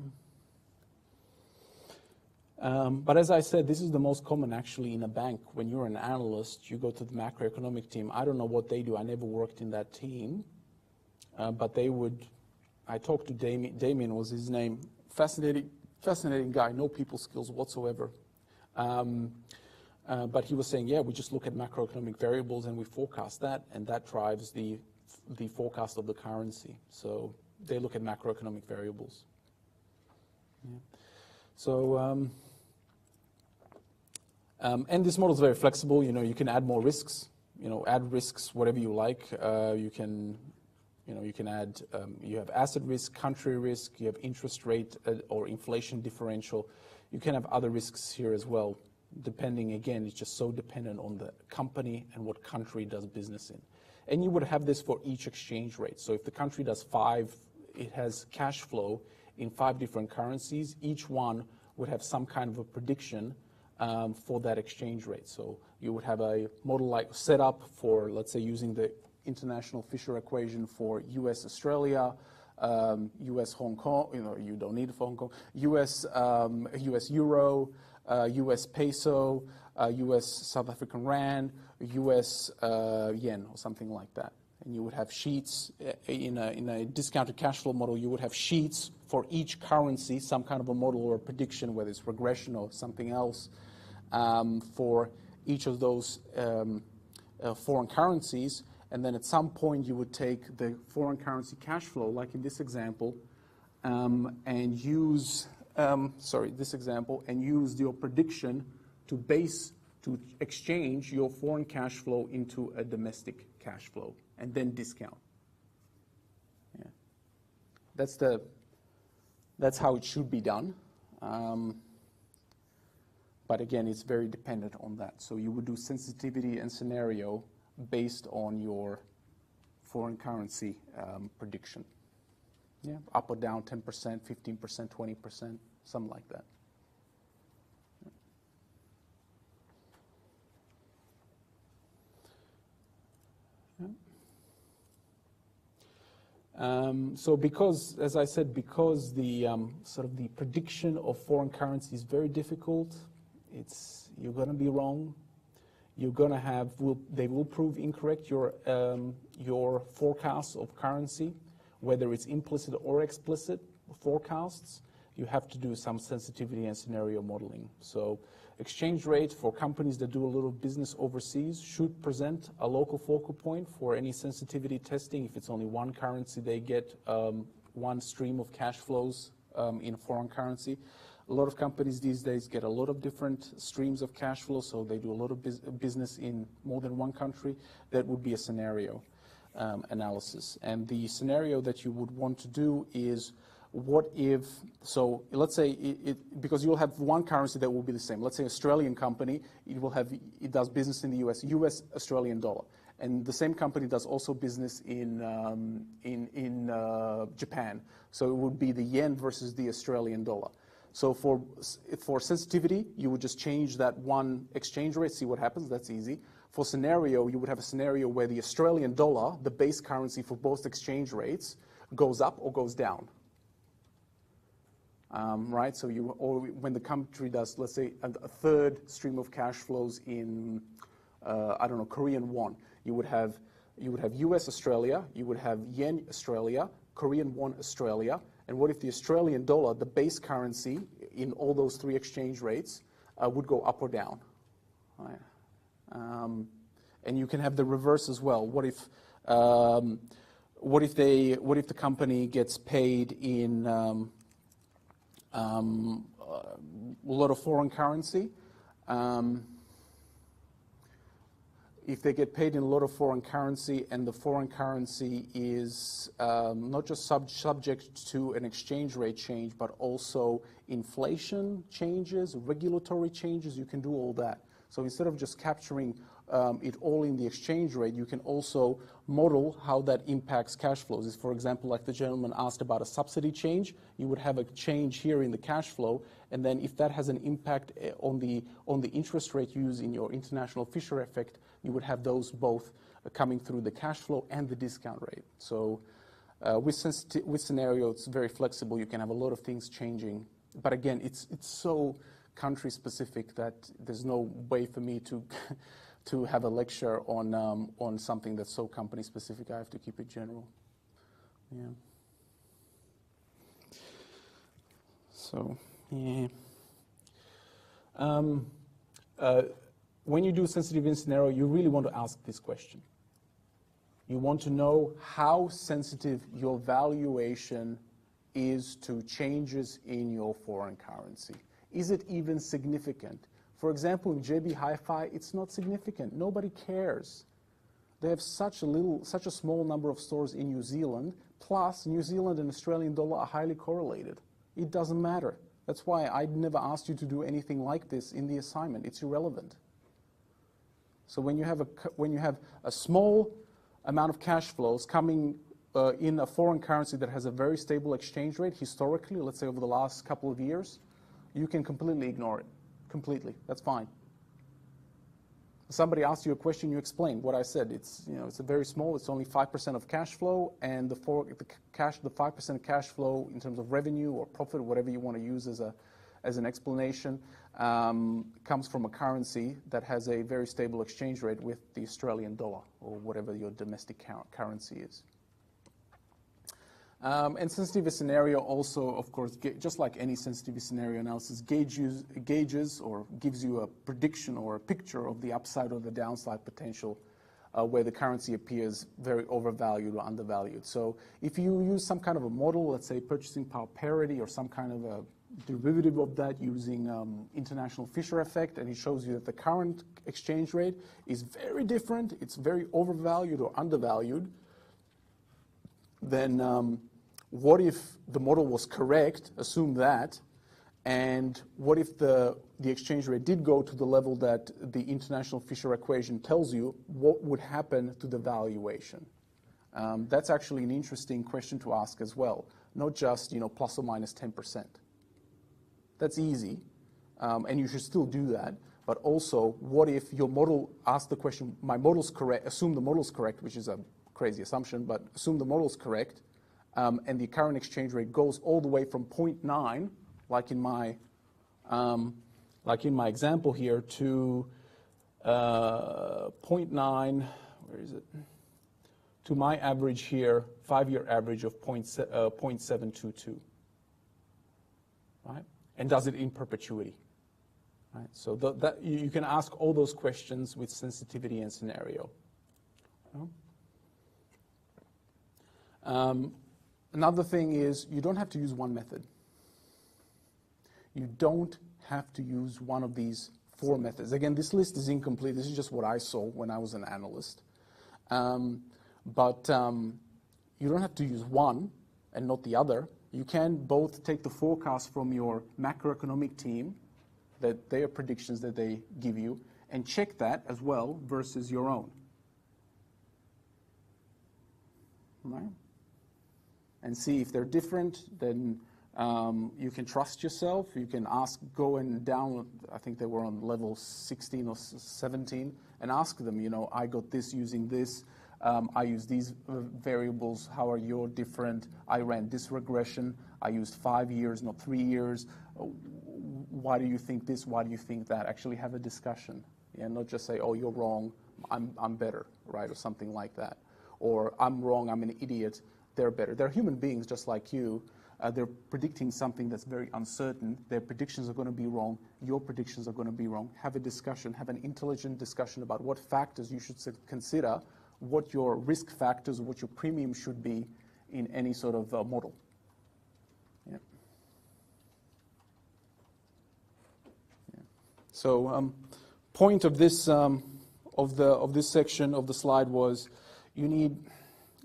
But as I said, this is the most common actually in a bank. When you're an analyst, you go to the macroeconomic team. I don't know what they do. I never worked in that team. But they would, I talked to Damien was his name. Fascinating guy, no people skills whatsoever. But he was saying, yeah, we just look at macroeconomic variables and we forecast that, and that drives the forecast of the currency. So they look at macroeconomic variables. Yeah. So, and this model is very flexible. You can add more risks. Add risks whatever you like. You can add. You have asset risk, country risk. You have interest rate or inflation differential. You can have other risks here as well. Depending, again, it's just so dependent on the company and what country does business in. And you would have this for each exchange rate. So if the country does it has cash flow in 5 different currencies, each one would have some kind of a prediction for that exchange rate. So you would have a model like set up for, let's say, using the international Fisher equation for U.S. Australia, U.S. Hong Kong, you don't need it for Hong Kong, U.S. Euro, U.S. Peso, U.S. South African Rand, U.S. Yen, or something like that. And you would have sheets in a discounted cash flow model. You would have sheets for each currency, some kind of a model or a prediction, whether it's regression or something else, for each of those foreign currencies. And then at some point, you would take the foreign currency cash flow, like in this example, and use your prediction to exchange your foreign cash flow into a domestic cash flow, and then discount. Yeah. That's how it should be done. But again, it's very dependent on that. So you would do sensitivity and scenario based on your foreign currency prediction. Yeah, up or down 10%, 15%, 20%, something like that. So because, as I said, because the sort of the prediction of foreign currency is very difficult, you're going to be wrong. You're going to have, they will prove incorrect your forecasts of currency, whether it's implicit or explicit forecasts. You have to do some sensitivity and scenario modeling. So exchange rate for companies that do a little business overseas should present a local focal point for any sensitivity testing. If it's only one currency, they get one stream of cash flows in foreign currency. A lot of companies these days get a lot of different streams of cash flow, so they do a lot of business in more than one country. That would be a scenario analysis. And the scenario that you would want to do is, what if, so let's say, because you'll have one currency that will be the same. Let's say Australian company, it does business in the US, US Australian dollar. And the same company does also business in Japan. So it would be the yen versus the Australian dollar. So for sensitivity, you would just change that one exchange rate, see what happens. That's easy. For scenario, you would have a scenario where the Australian dollar, the base currency for both exchange rates, goes up or goes down. Right? So or when the country does, let's say, a third stream of cash flows in, I don't know, Korean won, you would have US Australia, you would have yen Australia, Korean won Australia. And what if the Australian dollar, the base currency in all those three exchange rates, would go up or down? Right. And you can have the reverse as well. What if the company gets paid in a lot of foreign currency? If they get paid in a lot of foreign currency, and the foreign currency is not just subject to an exchange rate change, but also inflation changes, regulatory changes, you can do all that. So instead of just capturing it all in the exchange rate, you can also model how that impacts cash flows. For example, like the gentleman asked about a subsidy change, you would have a change here in the cash flow, and then if that has an impact on the interest rate used in your international Fisher effect, you would have those both coming through the cash flow and the discount rate. So with scenario, it's very flexible. You can have a lot of things changing. But again, it's so country specific that there's no way for me to have a lecture on something that's so company specific. I have to keep it general. Yeah. So, yeah. When you do sensitivity and scenario, you really want to ask this question. You want to know how sensitive your valuation is to changes in your foreign currency. Is it even significant? For example, in JB Hi-Fi, it's not significant. Nobody cares. They have such a small number of stores in New Zealand, plus New Zealand and Australian dollar are highly correlated. It doesn't matter. That's why I never asked you to do anything like this in the assignment. It's irrelevant. So when you have a small amount of cash flows coming in a foreign currency that has a very stable exchange rate, historically, let's say over the last couple of years, you can completely ignore it. Completely. That's fine. Somebody asks you a question, you explain what I said. It's, you know, it's a very small, it's only 5% of cash flow, and the 5% cash flow in terms of revenue or profit, whatever you want to use as an explanation, comes from a currency that has a very stable exchange rate with the Australian dollar or whatever your domestic currency is. And sensitivity scenario also, of course, just like any sensitivity scenario analysis, gauges or gives you a prediction or a picture of the upside or the downside potential where the currency appears very overvalued or undervalued. So if you use some kind of a model, let's say purchasing power parity or some kind of a derivative of that using international Fisher effect, and it shows you that the current exchange rate is very different, it's very overvalued or undervalued, then what if the model was correct, assume that, and what if the exchange rate did go to the level that the international Fisher equation tells you, what would happen to the valuation? That's actually an interesting question to ask as well, not just, you know, plus or minus 10%. That's easy, and you should still do that, but also, what if your model asks the question, my model's correct, assume the model's correct, which is a crazy assumption, but assume the model's correct, and the current exchange rate goes all the way from 0.9, like in my example here, to 0.9, where is it? To my average here, 5-year average of 0.722, right? And does it in perpetuity, right? So that you can ask all those questions with sensitivity and scenario. Another thing is you don't have to use one method. You don't have to use one of these 4 methods. Again, this list is incomplete. This is just what I saw when I was an analyst. But you don't have to use one and not the other. You can both take the forecast from your macroeconomic team, that their predictions that they give you, and check that as well versus your own. Right? And see if they're different, then you can trust yourself. You can ask, go and down, I think they were on level 16 or 17, and ask them, you know, I got this using this. I use these variables. How are your different? I ran this regression. I used 5 years, not 3 years. Why do you think this? Why do you think that? Actually have a discussion, and not just say, oh, you're wrong, I'm better, right, or something like that. Or I'm wrong, I'm an idiot, they're better. They're human beings just like you. They're predicting something that's very uncertain. Their predictions are going to be wrong. Your predictions are going to be wrong. Have a discussion, have an intelligent discussion about what factors you should consider, what your risk factors, what your premium should be in any sort of model. Yeah. Yeah. So, point of this of this section of the slide was, you need.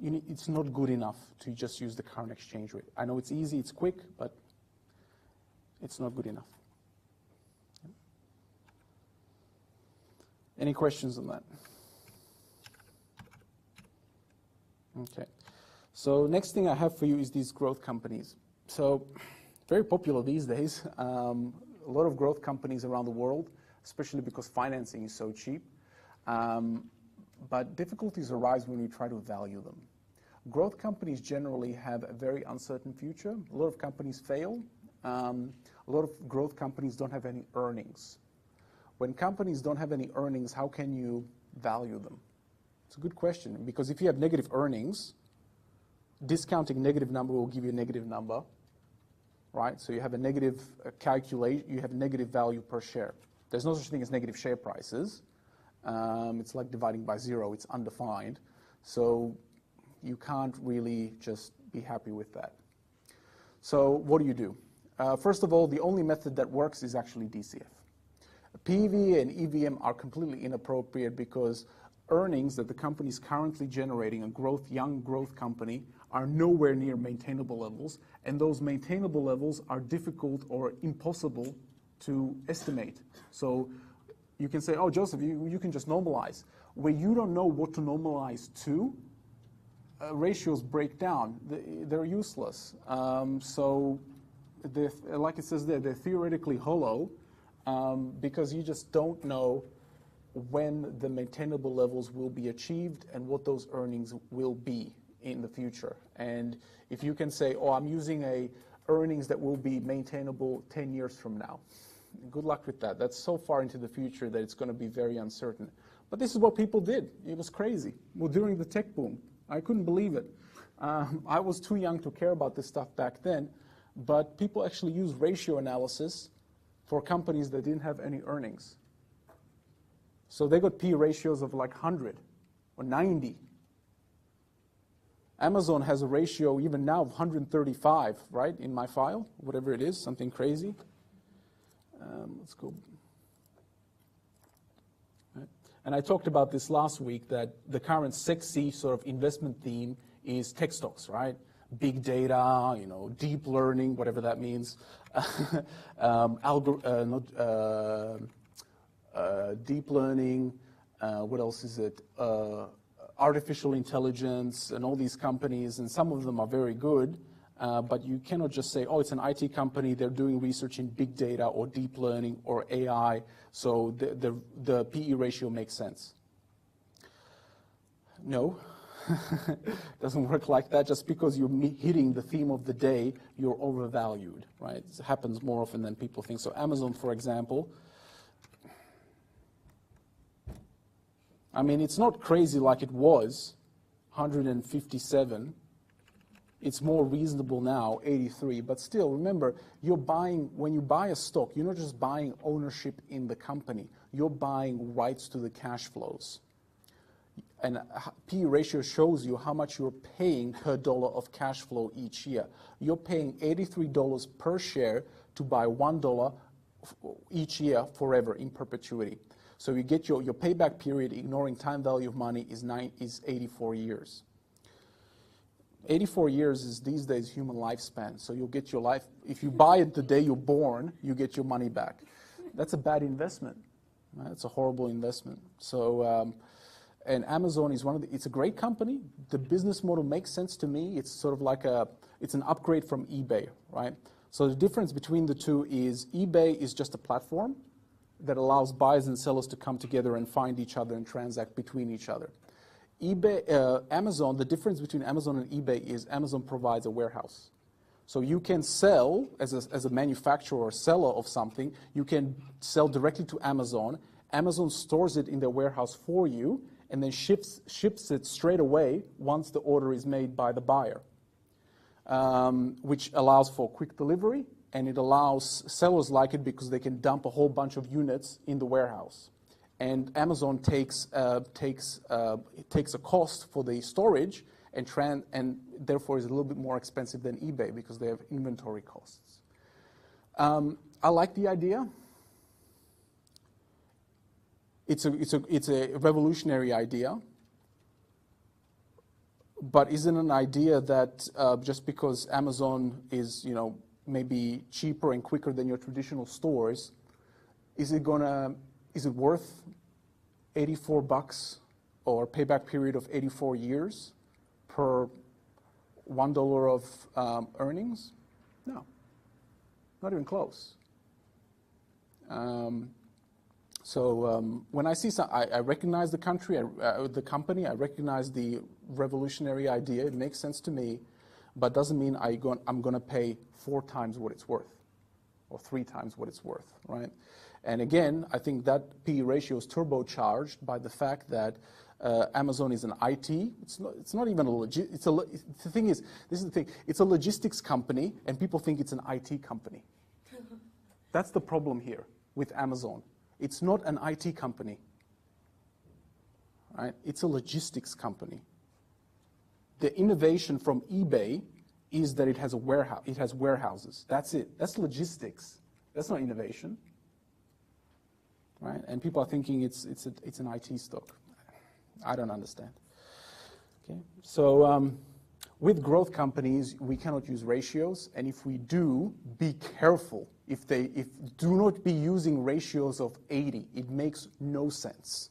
It's not good enough to just use the current exchange rate. I know it's easy, it's quick, but it's not good enough. Any questions on that? Okay. So next thing I have for you is these growth companies. So very popular these days. A lot of growth companies around the world, especially because financing is so cheap. But difficulties arise when we try to value them. Growth companies generally have a very uncertain future. A lot of companies fail. A lot of growth companies don't have any earnings. When companies don't have any earnings, how can you value them? It's a good question, because if you have negative earnings, discounting negative number will give you a negative number, right? So you have a negative calculate, you have negative value per share. There's no such thing as negative share prices. It's like dividing by 0, it's undefined. So you can't really just be happy with that. So what do? First of all, the only method that works is actually DCF. PEV and EVM are completely inappropriate because earnings that the company is currently generating, a young growth company, are nowhere near maintainable levels, and those maintainable levels are difficult or impossible to estimate. So you can say, oh, Joseph, you can just normalize. Where you don't know what to normalize to, ratios break down. They're useless. So, like it says there, they're theoretically hollow because you just don't know when the maintainable levels will be achieved and what those earnings will be in the future. And if you can say, oh, I'm using a earnings that will be maintainable 10 years from now, good luck with that. That's so far into the future that it's going to be very uncertain. But this is what people did. It was crazy. Well, during the tech boom, I couldn't believe it. I was too young to care about this stuff back then, but people actually used ratio analysis for companies that didn't have any earnings. So they got P ratios of like 100 or 90. Amazon has a ratio even now of 135, right, in my file, whatever it is, something crazy. Let's go. Right. And I talked about this last week, that the current sexy sort of investment theme is tech stocks, right? Big data, you know, deep learning, whatever that means. Deep learning, what else is it? Artificial intelligence, and all these companies, and some of them are very good, but you cannot just say, oh, it's an IT company, they're doing research in big data or deep learning or AI, so the PE ratio makes sense. No, doesn't work like that. Just because you're hitting the theme of the day, you're overvalued, right? It happens more often than people think. So Amazon, for example, I mean, it's not crazy like it was, 157. It's more reasonable now, 83. But still, remember, you're buying, when you buy a stock, you're not just buying ownership in the company. You're buying rights to the cash flows. And PE ratio shows you how much you're paying per dollar of cash flow each year. You're paying $83 per share to buy $1 each year forever in perpetuity. So you get your payback period, ignoring time value of money, is 84 years. 84 years is these days human lifespan. So you'll get your life, if you buy it the day you're born, you get your money back. That's a bad investment. Right? It's a horrible investment. So, and Amazon is it's a great company. The business model makes sense to me. It's sort of like it's an upgrade from eBay, right? So the difference between the two is eBay is just a platform that allows buyers and sellers to come together and find each other and transact between each other. Amazon, the difference between Amazon and eBay is Amazon provides a warehouse. So you can sell, as a manufacturer or seller of something, you can sell directly to Amazon. Amazon stores it in their warehouse for you and then ships it straight away once the order is made by the buyer, which allows for quick delivery, and it allows sellers like it because they can dump a whole bunch of units in the warehouse. And Amazon takes a cost for the storage and therefore is a little bit more expensive than eBay because they have inventory costs. I like the idea. It's a revolutionary idea, but isn't an idea that just because Amazon is, you know, maybe cheaper and quicker than your traditional stores, is it worth $84 or payback period of 84 years per $1 of earnings? No, not even close. When I see I recognize the company, I recognize the revolutionary idea. It makes sense to me, but doesn't mean I'm going to pay 4 times what it's worth or 3 times what it's worth, right? And again, I think that PE ratio is turbocharged by the fact that Amazon is an IT. It's not even a the thing is, this is the thing. It's a logistics company, and people think it's an IT company. That's the problem here with Amazon. It's not an IT company, right? It's a logistics company. The innovation from eBay is that it has a warehouse. It has warehouses. That's it. That's logistics. That's not innovation, right? And people are thinking it's an IT stock. I don't understand. Okay, so with growth companies, we cannot use ratios, and if we do, be careful. Do not be using ratios of 80. It makes no sense,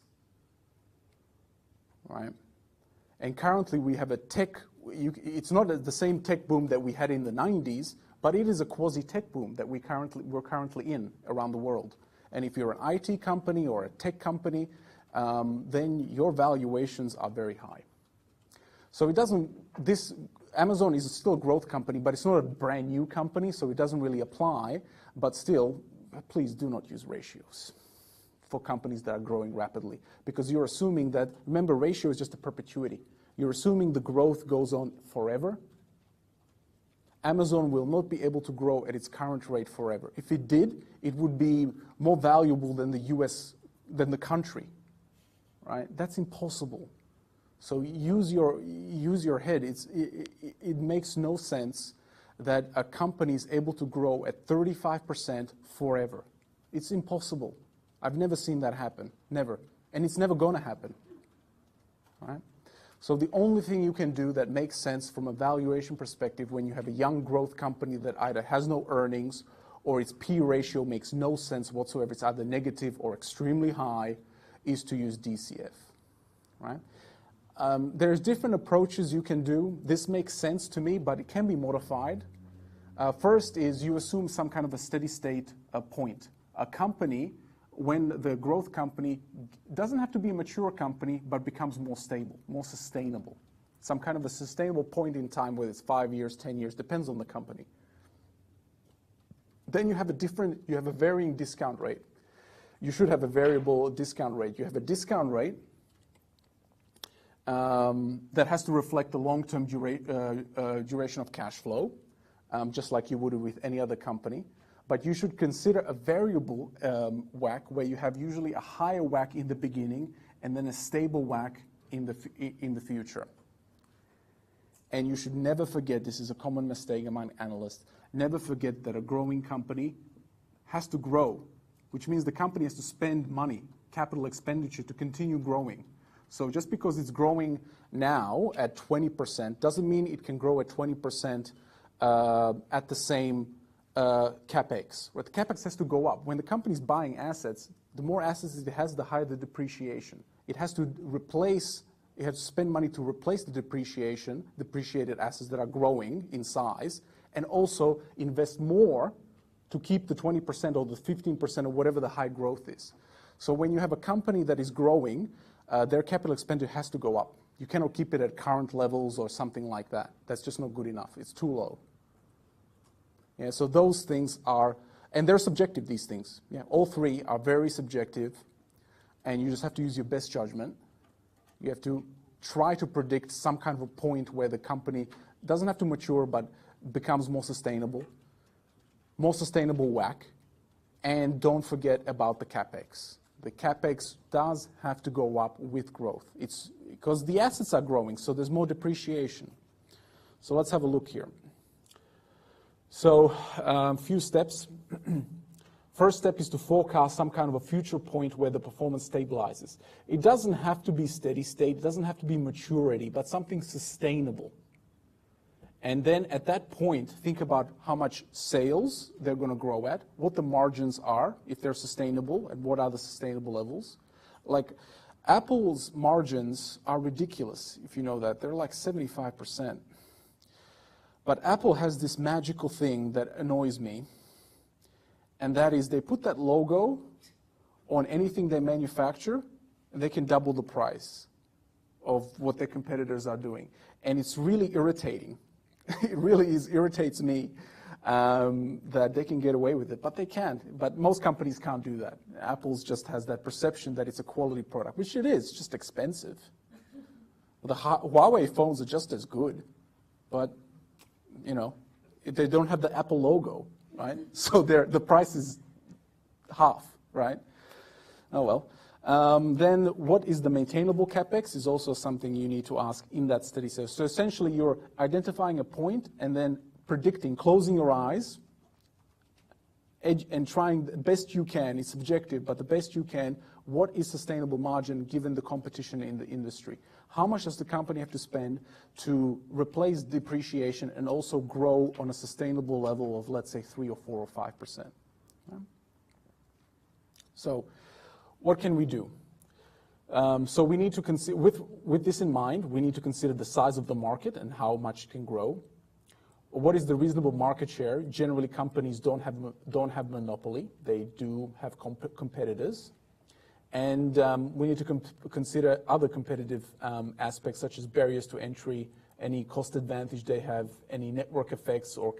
right? And currently we have a it's not the same tech boom that we had in the 90s, but it is a quasi-tech boom that we're currently in around the world. And if you're an IT company or a tech company, then your valuations are very high. So it doesn't, Amazon is still a growth company, but it's not a brand new company, so it doesn't really apply. But still, please do not use ratios for companies that are growing rapidly, because you're assuming that, remember, ratio is just a perpetuity. You're assuming the growth goes on forever. Amazon will not be able to grow at its current rate forever. If it did, it would be more valuable than the US, than the country, right? That's impossible. So use your head. It makes no sense that a company is able to grow at 35% forever. It's impossible. I've never seen that happen, never. And it's never going to happen, right? So the only thing you can do that makes sense from a valuation perspective when you have a young growth company that either has no earnings or its P ratio makes no sense whatsoever, it's either negative or extremely high, is to use DCF, right? There's different approaches you can do. This makes sense to me, but it can be modified. First is you assume some kind of a steady state point. A company, when the growth company doesn't have to be a mature company, but becomes more stable, more sustainable. Some kind of a sustainable point in time, whether it's 5 years, 10 years, depends on the company. Then you have a varying discount rate. You should have a variable discount rate. You have a discount rate that has to reflect the long-term duration of cash flow, just like you would with any other company. But you should consider a variable WACC where you have usually a higher WACC in the beginning and then a stable WACC in the future. And you should never forget, this is a common mistake among analysts, never forget that a growing company has to grow, which means the company has to spend money, capital expenditure, to continue growing. So just because it's growing now at 20% doesn't mean it can grow at 20% at the same CapEx. But the CapEx has to go up. When the company's buying assets, the more assets it has, the higher the depreciation. It has to spend money to replace the depreciated assets that are growing in size, and also invest more to keep the 20% or the 15% or whatever the high growth is. So when you have a company that is growing, their capital expenditure has to go up. You cannot keep it at current levels or something like that. That's just not good enough. It's too low. Yeah, so those things are, and they're subjective, these things. Yeah, all three are very subjective, and you just have to use your best judgment. You have to try to predict some kind of a point where the company doesn't have to mature, but becomes more sustainable WACC, and don't forget about the CapEx. The CapEx does have to go up with growth. It's because the assets are growing, so there's more depreciation. So let's have a look here. So a few steps. First step is to forecast some kind of a future point where the performance stabilizes. It doesn't have to be steady state, it doesn't have to be maturity, but something sustainable. And then at that point, think about how much sales they're going to grow at, what the margins are, if they're sustainable, and what are the sustainable levels. Like Apple's margins are ridiculous, if you know that. They're like 75%. But Apple has this magical thing that annoys me, and that is they put that logo on anything they manufacture, and they can double the price of what their competitors are doing. And it's really irritating. It really irritates me that they can get away with it, but they can't. But most companies can't do that. Apple just has that perception that it's a quality product, which it is, just expensive. The Huawei phones are just as good, but you know, they don't have the Apple logo, right? So the price is half, right? Oh well. Then what is the maintainable CapEx is also something you need to ask in that study. So essentially you're identifying a point and then predicting, closing your eyes and trying the best you can, it's subjective, but the best you can, what is sustainable margin given the competition in the industry? How much does the company have to spend to replace depreciation and also grow on a sustainable level of, let's say, 3 or 4 or 5%? Yeah. So what can we do? So we need to consider, with this in mind, we need to consider the size of the market and how much it can grow. What is the reasonable market share? Generally, companies don't have monopoly. They do have competitors. And we need to consider other competitive aspects such as barriers to entry, any cost advantage they have, any network effects or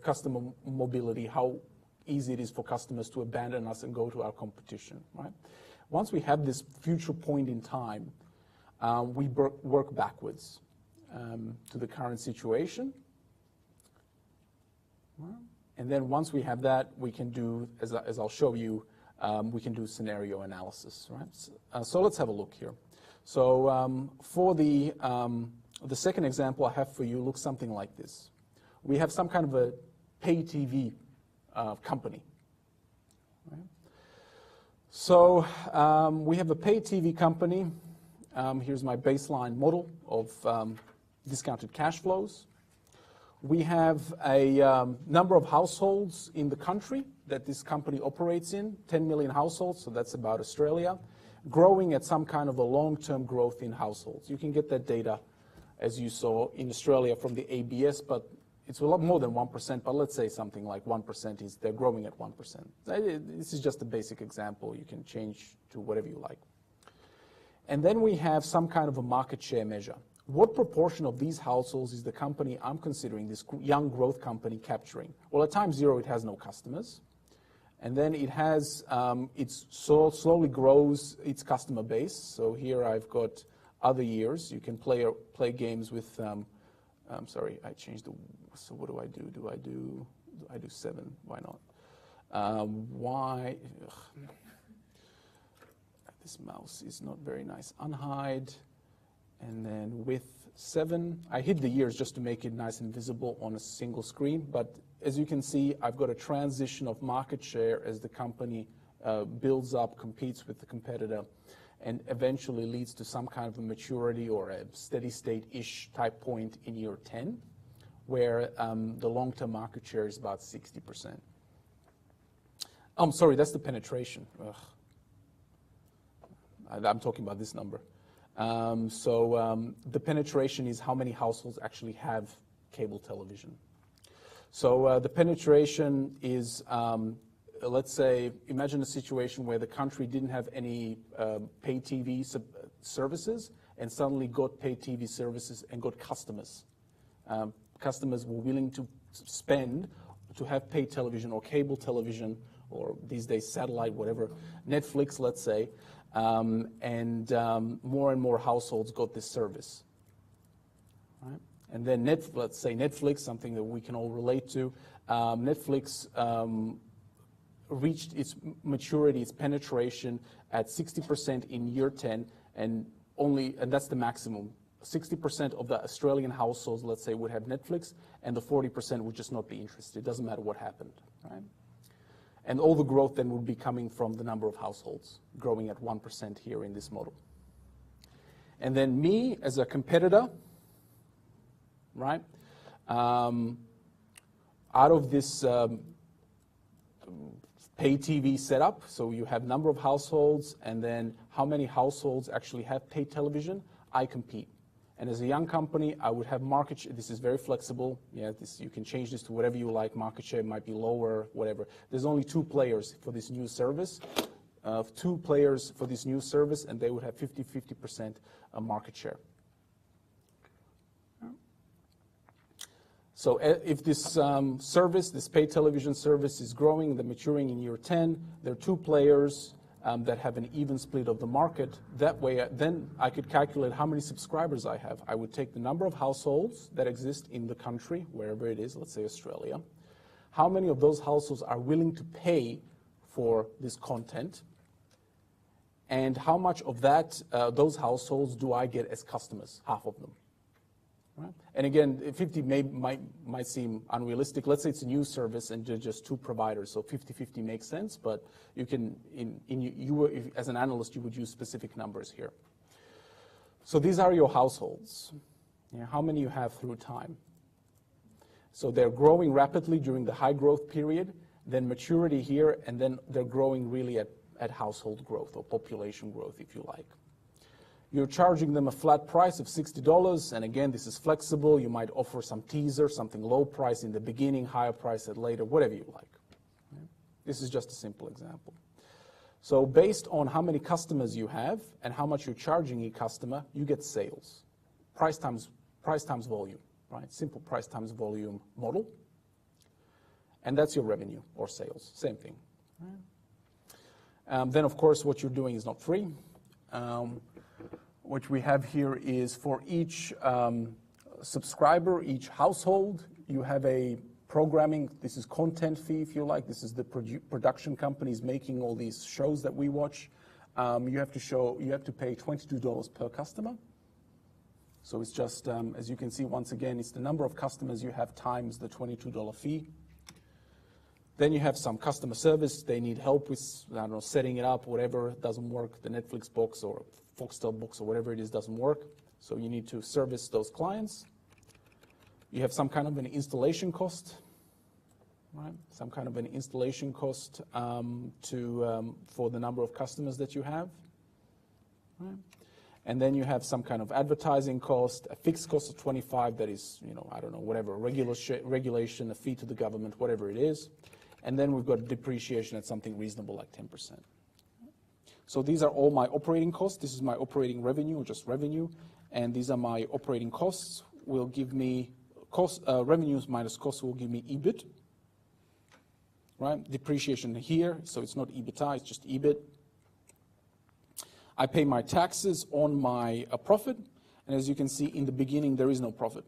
customer mobility, how easy it is for customers to abandon us and go to our competition, right? Once we have this future point in time, we work backwards to the current situation. And then once we have that, we can do, as I'll show you, we can do scenario analysis, right? So let's have a look here. So for the second example I have for you looks something like this. We have some kind of a pay TV company. Right? So we have a pay TV company. Here's my baseline model of discounted cash flows. We have a number of households in the country that this company operates in, 10 million households, so that's about Australia, growing at some kind of a long-term growth in households. You can get that data, as you saw, in Australia from the ABS, but it's a lot more than 1%, but let's say something like 1% is they're growing at 1%. This is just a basic example. You can change to whatever you like. And then we have some kind of a market share measure. What proportion of these households is the company I'm considering, this young growth company, capturing? Well, at time zero, it has no customers. And then it has, it slowly grows its customer base. So here I've got other years. You can play games with, I'm sorry, I changed the, so what do? I do 7, why not? This mouse is not very nice. Unhide. And then with 7, I hid the years just to make it nice and visible on a single screen. But as you can see, I've got a transition of market share as the company builds up, competes with the competitor, and eventually leads to some kind of a maturity or a steady state-ish type point in year 10, where the long-term market share is about 60%. I'm sorry, that's the penetration. I'm talking about this number. The penetration is how many households actually have cable television. So the penetration is, let's say, imagine a situation where the country didn't have any pay TV services and suddenly got pay TV services and got customers. Customers were willing to spend to have pay television or cable television, or these days satellite, whatever, Netflix, let's say. And more and more households got this service. Right? And then let's say Netflix, something that we can all relate to. Netflix reached its maturity, its penetration at 60% in year 10, and that's the maximum. 60% of the Australian households, let's say, would have Netflix, and the 40% would just not be interested. It doesn't matter what happened. Right? And all the growth then would be coming from the number of households, growing at 1% here in this model. And then me as a competitor, right? Out of this pay TV setup, so you have number of households, and then how many households actually have pay television, I compete. And as a young company, I would have market share. This is very flexible. Yeah, you can change this to whatever you like. Market share might be lower, whatever. There's only 2 players for this new service. 2 players for this new service, and they would have 50% market share. So if this service, this pay television service is growing, they're maturing in year 10, there are 2 players that have an even split of the market. That way, then I could calculate how many subscribers I have. I would take the number of households that exist in the country, wherever it is, let's say Australia. How many of those households are willing to pay for this content? And how much of that, those households do I get as customers? Half of them. Right? And again, 50 might seem unrealistic. Let's say it's a new service and just 2 providers, so 50-50 makes sense. But you can, as an analyst, you would use specific numbers here. So these are your households. Yeah, how many you have through time? So they're growing rapidly during the high growth period, then maturity here, and then they're growing really at household growth or population growth, if you like. You're charging them a flat price of $60, and again, this is flexible. You might offer some teaser, something low price in the beginning, higher price at later, whatever you like. This is just a simple example. So based on how many customers you have and how much you're charging each customer, you get sales. Price times volume, right? Simple price times volume model. And that's your revenue or sales, same thing. Then, of course, what you're doing is not free. What we have here is for each subscriber, each household, you have a programming, this is content fee, if you like. This is the production companies making all these shows that we watch. You have to pay $22 per customer. So it's just, as you can see, once again, it's the number of customers you have times the $22 fee. Then you have some customer service. They need help with, I don't know, setting it up, whatever doesn't work. The Netflix box or Foxtel box or whatever it is doesn't work. So you need to service those clients. You have some kind of an installation cost, right? Some kind of an installation cost for the number of customers that you have, right? And then you have some kind of advertising cost, a fixed cost of 25 that is, I don't know, whatever, regulation, a fee to the government, whatever it is. And then we've got depreciation at something reasonable like 10%. So these are all my operating costs. This is my operating revenue, or just revenue. And these are my operating costs. Will give me revenues minus costs will give me EBIT. Right? Depreciation here, so it's not EBITDA, it's just EBIT. I pay my taxes on my profit. And as you can see, in the beginning, there is no profit.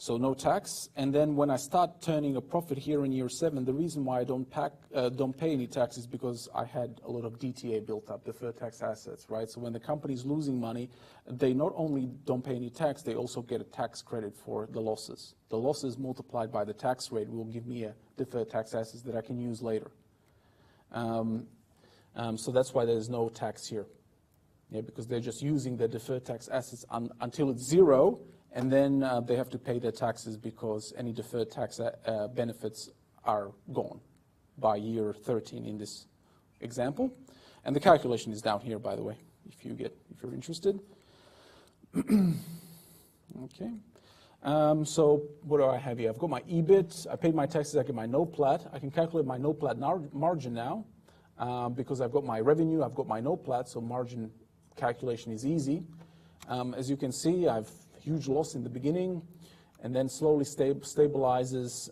So no tax. And then when I start turning a profit here in year 7, the reason why I don't pay any tax is because I had a lot of DTA built up, deferred tax assets, right? So when the company is losing money, they not only don't pay any tax, they also get a tax credit for the losses. The losses multiplied by the tax rate will give me a deferred tax assets that I can use later. So that's why there's no tax here. Yeah, because they're just using the deferred tax assets until it's zero, and then they have to pay their taxes because any deferred tax benefits are gone by year 13 in this example. And the calculation is down here, by the way, if you're interested. Okay. So what do I have here? I've got my EBIT. I paid my taxes. I get my NOPLAT. I can calculate my NOPLAT margin now because I've got my revenue. I've got my NOPLAT, so margin calculation is easy. As you can see, I've huge loss in the beginning, and then slowly stabilizes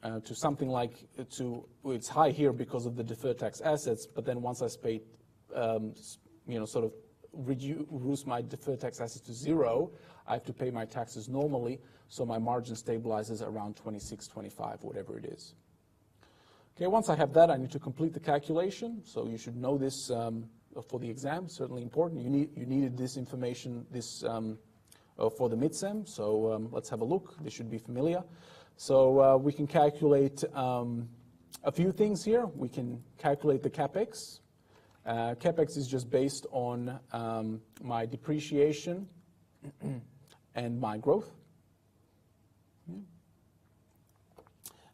to something like it's high here because of the deferred tax assets. But then once I paid, sort of reduce my deferred tax assets to zero, I have to pay my taxes normally. So my margin stabilizes around 26, 25, whatever it is. Okay, once I have that, I need to complete the calculation. So you should know this for the exam. Certainly important. You needed this information for the midsem. So let's have a look. This should be familiar. So we can calculate a few things here. We can calculate the CapEx. CapEx is just based on my depreciation and my growth.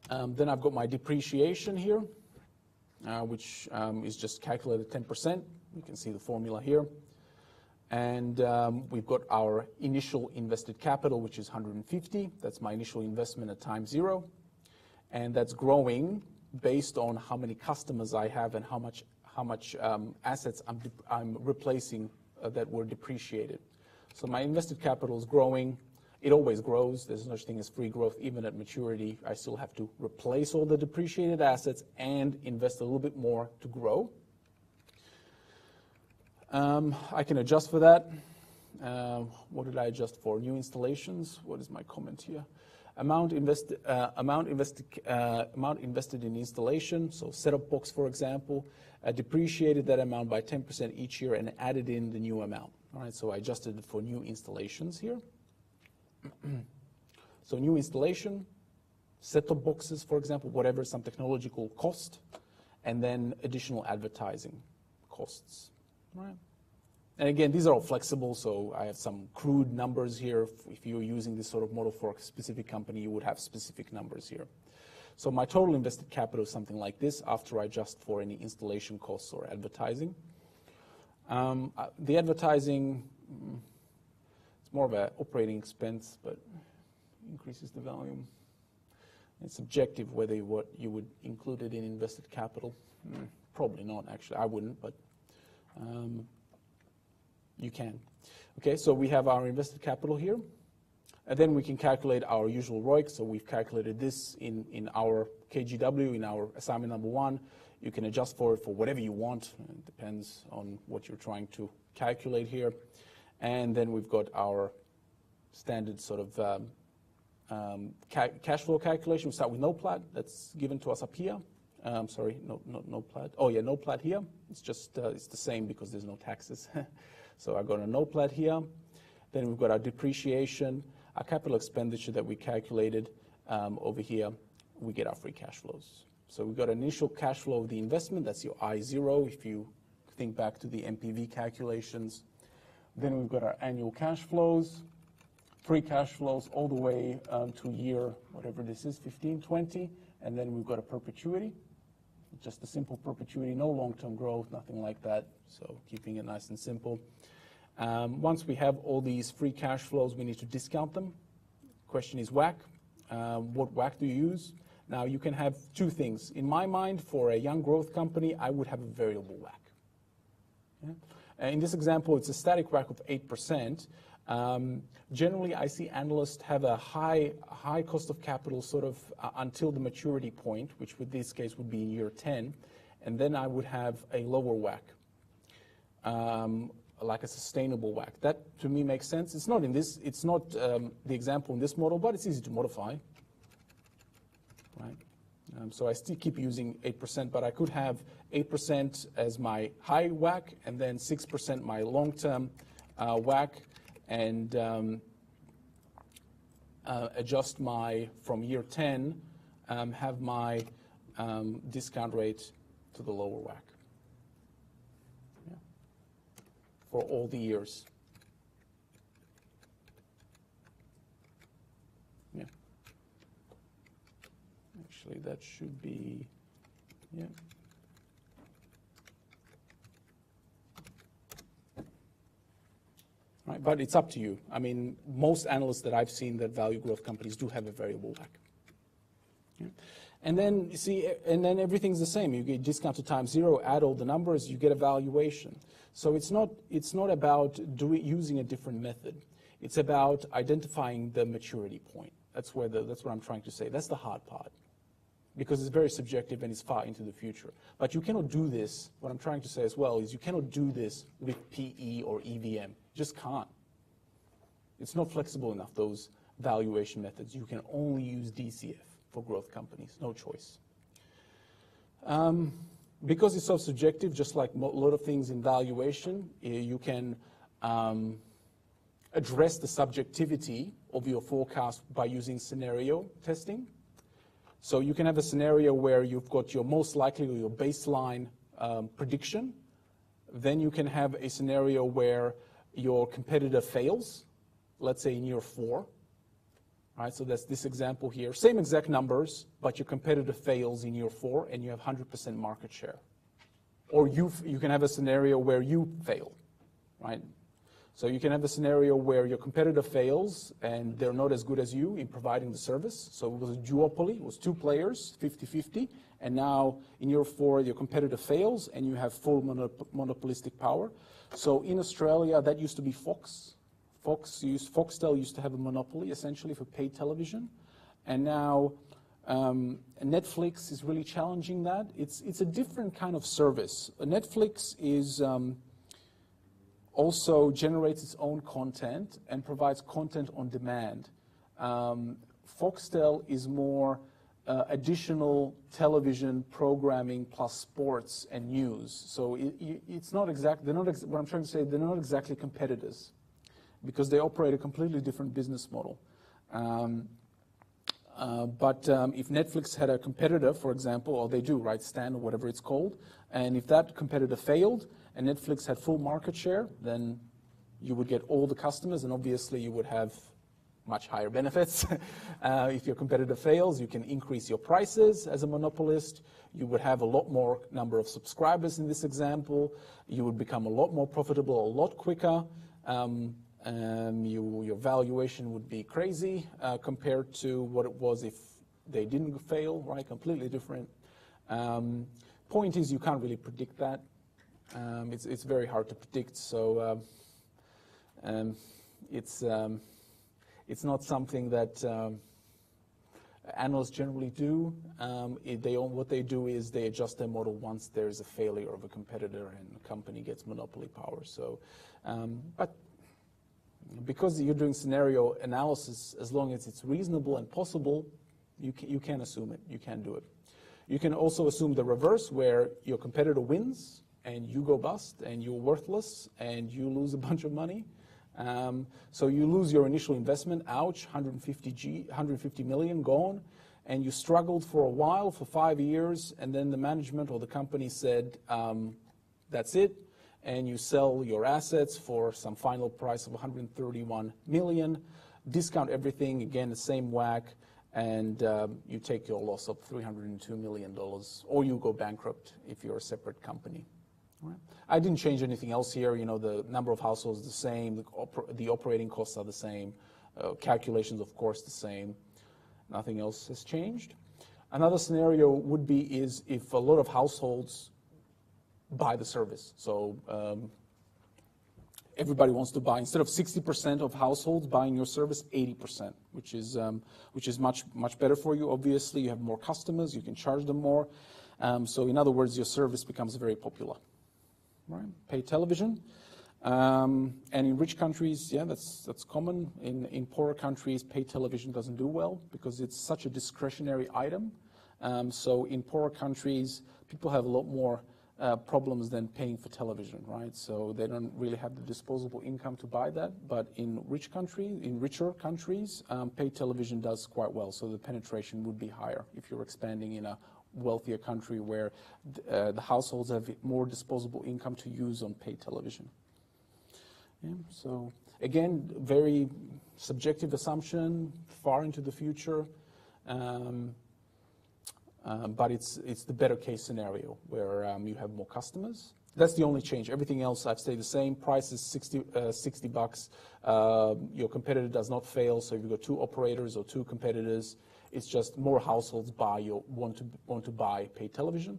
Then I've got my depreciation here, which is just calculated 10%. You can see the formula here. And we've got our initial invested capital, which is 150. That's my initial investment at time 0. And that's growing based on how many customers I have and how much assets I'm replacing that were depreciated. So my invested capital is growing. It always grows. There's no such thing as free growth. Even at maturity, I still have to replace all the depreciated assets and invest a little bit more to grow. I can adjust for that. What did I adjust for? New installations. What is my comment here? Amount invested in installation. So set-top box, for example, depreciated that amount by 10% each year and added in the new amount. All right. So I adjusted it for new installations here. So new installation, set-top boxes, for example, whatever, some technological cost, and then additional advertising costs. Right. And again, these are all flexible, so I have some crude numbers here. If you're using this sort of model for a specific company, you would have specific numbers here. So my total invested capital is something like this after I adjust for any installation costs or advertising. The advertising, it's more of an operating expense, but increases the volume. It's subjective whether what you would include it in invested capital. Probably not, actually. I wouldn't, but you can. Okay, so we have our invested capital here. And then we can calculate our usual ROIC. So we've calculated this in our KGW, in our assignment number 1. You can adjust for it for whatever you want. It depends on what you're trying to calculate here. And then we've got our standard sort of cash flow calculation. We start with NOPLAT. That's given to us up here. Sorry, not NOPLAT. Oh yeah, NOPLAT here. It's just it's the same because there's no taxes. So I've got a NOPLAT here. Then we've got our depreciation, our capital expenditure that we calculated over here. We get our free cash flows. So we've got initial cash flow of the investment. That's your I0 if you think back to the NPV calculations. Then we've got our annual cash flows, free cash flows all the way to year, whatever this is, 15, 20. And then we've got a perpetuity, just a simple perpetuity, no long-term growth, nothing like that. So keeping it nice and simple. Once we have all these free cash flows, we need to discount them. Question is WACC. What WACC do you use? Now, you can have two things. In my mind, for a young growth company, I would have a variable WACC. Okay? In this example, it's a static WACC of 8%. Generally, I see analysts have a high cost of capital sort of until the maturity point, which with this case would be in year 10, and then I would have a lower WACC. Like a sustainable WACC. That to me makes sense. It's not in this. It's not the example in this model, but it's easy to modify. Right. So I still keep using 8%, but I could have 8% as my high WACC, and then 6% my long-term WACC, and adjust my from year 10, have my discount rate to the lower WACC. For all the years. Yeah. Actually, that should be, yeah. Right, but it's up to you. I mean, most analysts that I've seen that value growth companies do have a variable WACC. Yeah. And then, you see, and then everything's the same. You get discount to time 0, add all the numbers, you get a valuation. So it's not about using a different method. It's about identifying the maturity point. That's what I'm trying to say. That's the hard part, because it's very subjective and it's far into the future. But you cannot do this. What I'm trying to say as well is you cannot do this with PE or EVM. You just can't. It's not flexible enough, those valuation methods. You can only use DCF for growth companies. No choice. Because it's so subjective, just like a lot of things in valuation, you can address the subjectivity of your forecast by using scenario testing. So you can have a scenario where you've got your most likely or your baseline prediction. Then you can have a scenario where your competitor fails, let's say in year 4. Right, so that's this example here. Same exact numbers, but your competitor fails in year 4 and you have 100% market share. Or you can have a scenario where you fail, right? So you can have a scenario where your competitor fails and they're not as good as you in providing the service. So it was a duopoly, it was 2 players, 50-50. And now in year 4, your competitor fails and you have full monopolistic power. So in Australia, that used to be Fox. Foxtel used to have a monopoly, essentially, for paid television. And now Netflix is really challenging that. It's a different kind of service. Netflix is also generates its own content and provides content on demand. Foxtel is more additional television programming plus sports and news. So it's not exactly, what I'm trying to say, they're not exactly competitors, because they operate a completely different business model. But if Netflix had a competitor, for example, or they do, right, Stan or whatever it's called, and if that competitor failed and Netflix had full market share, then you would get all the customers, and obviously you would have much higher benefits. If your competitor fails, you can increase your prices as a monopolist. You would have a lot more number of subscribers in this example. You would become a lot more profitable a lot quicker. Your valuation would be crazy compared to what it was if they didn't fail, right? Completely different. Point is, you can't really predict that. It's very hard to predict. So it's not something that analysts generally do. What they do is they adjust their model once there's a failure of a competitor and the company gets monopoly power. So, but because you're doing scenario analysis, as long as it's reasonable and possible, you can assume it. You can do it. You can also assume the reverse, where your competitor wins and you go bust and you're worthless and you lose a bunch of money. So you lose your initial investment, ouch, 150 million gone, and you struggled for a while, for 5 years, and then the management or the company said, that's it, and you sell your assets for some final price of 131 million, discount everything, again, the same whack, and you take your loss of $302 million, or you go bankrupt if you're a separate company. Right. I didn't change anything else here. You know, the number of households is the same, the operating costs are the same, calculations, of course, the same. Nothing else has changed. Another scenario would be is if a lot of households buy the service. So everybody wants to buy, instead of 60% of households buying your service, 80%, which is much better for you. Obviously, you have more customers, you can charge them more. So in other words, your service becomes very popular. Right? Pay television, and in rich countries, yeah, that's common. In poorer countries, pay television doesn't do well because it's such a discretionary item. So in poorer countries, people have a lot more problems than paying for television, right? So they don't really have the disposable income to buy that. But in richer countries, pay television does quite well. So the penetration would be higher if you're expanding in a wealthier country where the households have more disposable income to use on paid television. Yeah, so again, very subjective assumption, far into the future, but it's the better case scenario where you have more customers. That's the only change. Everything else I've stayed the same. Price is $60. Your competitor does not fail, so if you've got two operators or two competitors, it's just more households want to buy paid television.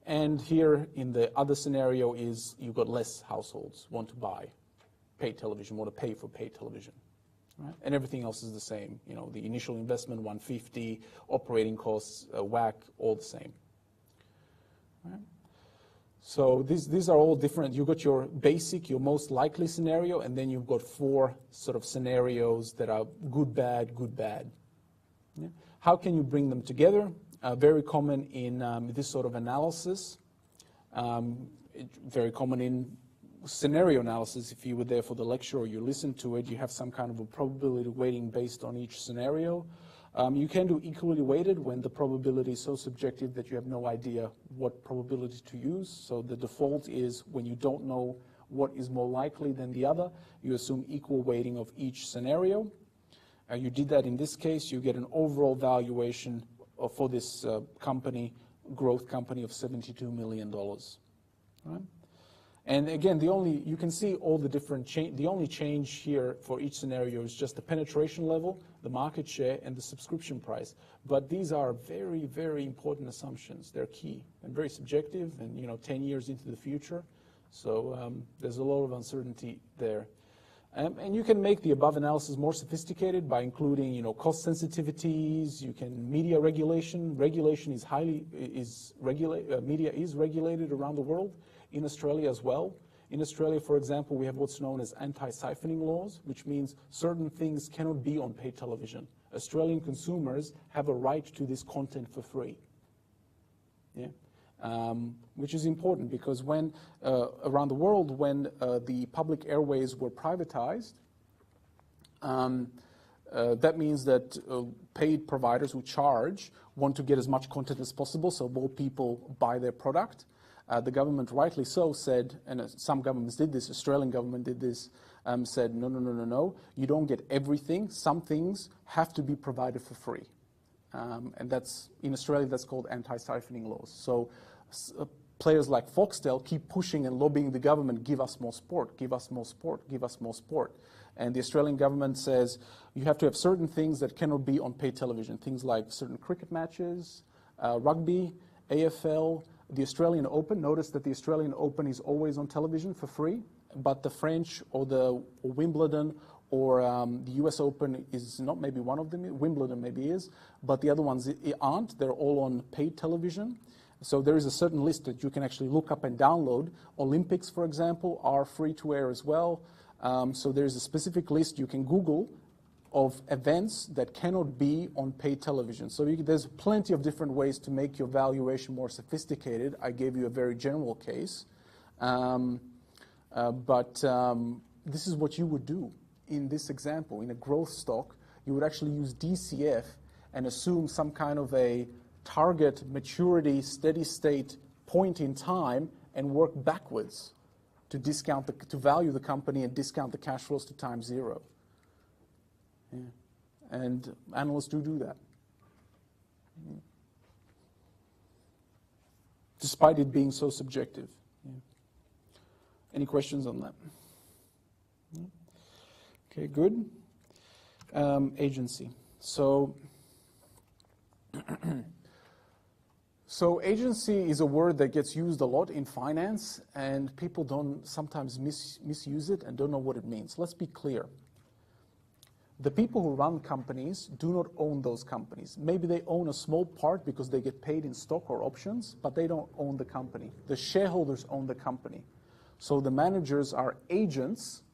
And here in the other scenario is you've got less households want to buy paid television, want to pay for paid television. Right? And everything else is the same. You know, the initial investment, 150, operating costs, WACC, all the same. Right? So these are all different. You've got your basic, your most likely scenario, and then you've got 4 sort of scenarios that are good, bad, good, bad. Yeah. How can you bring them together? Very common in this sort of analysis. Very common in scenario analysis. If you were there for the lecture or you listened to it, you have some kind of a probability weighting based on each scenario. You can do equally weighted when the probability is so subjective that you have no idea what probability to use. So the default is when you don't know what is more likely than the other, you assume equal weighting of each scenario. You did that in this case. You get an overall valuation for this growth company of $72 million. Right? And again, you can see all the different the only change here for each scenario is just the penetration level, the market share, and the subscription price. But these are very, very important assumptions. They're key and very subjective, and 10 years into the future. So there's a lot of uncertainty there. And you can make the above analysis more sophisticated by including, cost sensitivities. You can media regulation. Regulation is media is regulated around the world. In Australia as well. In Australia, for example, we have what's known as anti-siphoning laws, which means certain things cannot be on paid television. Australian consumers have a right to this content for free. Yeah. Which is important because when around the world, when the public airways were privatized, that means that paid providers who charge want to get as much content as possible, so more people buy their product. The government, rightly so, said, and some governments did this, Australian government did this, said, no, you don't get everything. Some things have to be provided for free. And that's, in Australia, that's called anti-siphoning laws. So players like Foxtel keep pushing and lobbying the government, give us more sport, give us more sport, give us more sport. And the Australian government says you have to have certain things that cannot be on paid television, things like certain cricket matches, rugby, AFL, The Australian Open, notice that the Australian Open is always on television for free, but the French or Wimbledon or the US Open is not, maybe one of them, Wimbledon maybe is, but the other ones aren't. They're all on paid television. So there is a certain list that you can actually look up and download. Olympics, for example, are free to air as well. So there's a specific list you can Google of events that cannot be on paid television. So there's plenty of different ways to make your valuation more sophisticated. I gave you a very general case. But this is what you would do in this example. In a growth stock, you would actually use DCF and assume some kind of a target maturity steady state point in time and work backwards to value the company and discount the cash flows to time zero. Yeah. And analysts do that. Despite it being so subjective. Yeah. Any questions on that? Yeah. Okay, good. Agency. So agency is a word that gets used a lot in finance, and people don't sometimes misuse it and don't know what it means. Let's be clear. The people who run companies do not own those companies. Maybe they own a small part because they get paid in stock or options, but they don't own the company. The shareholders own the company. So the managers are agents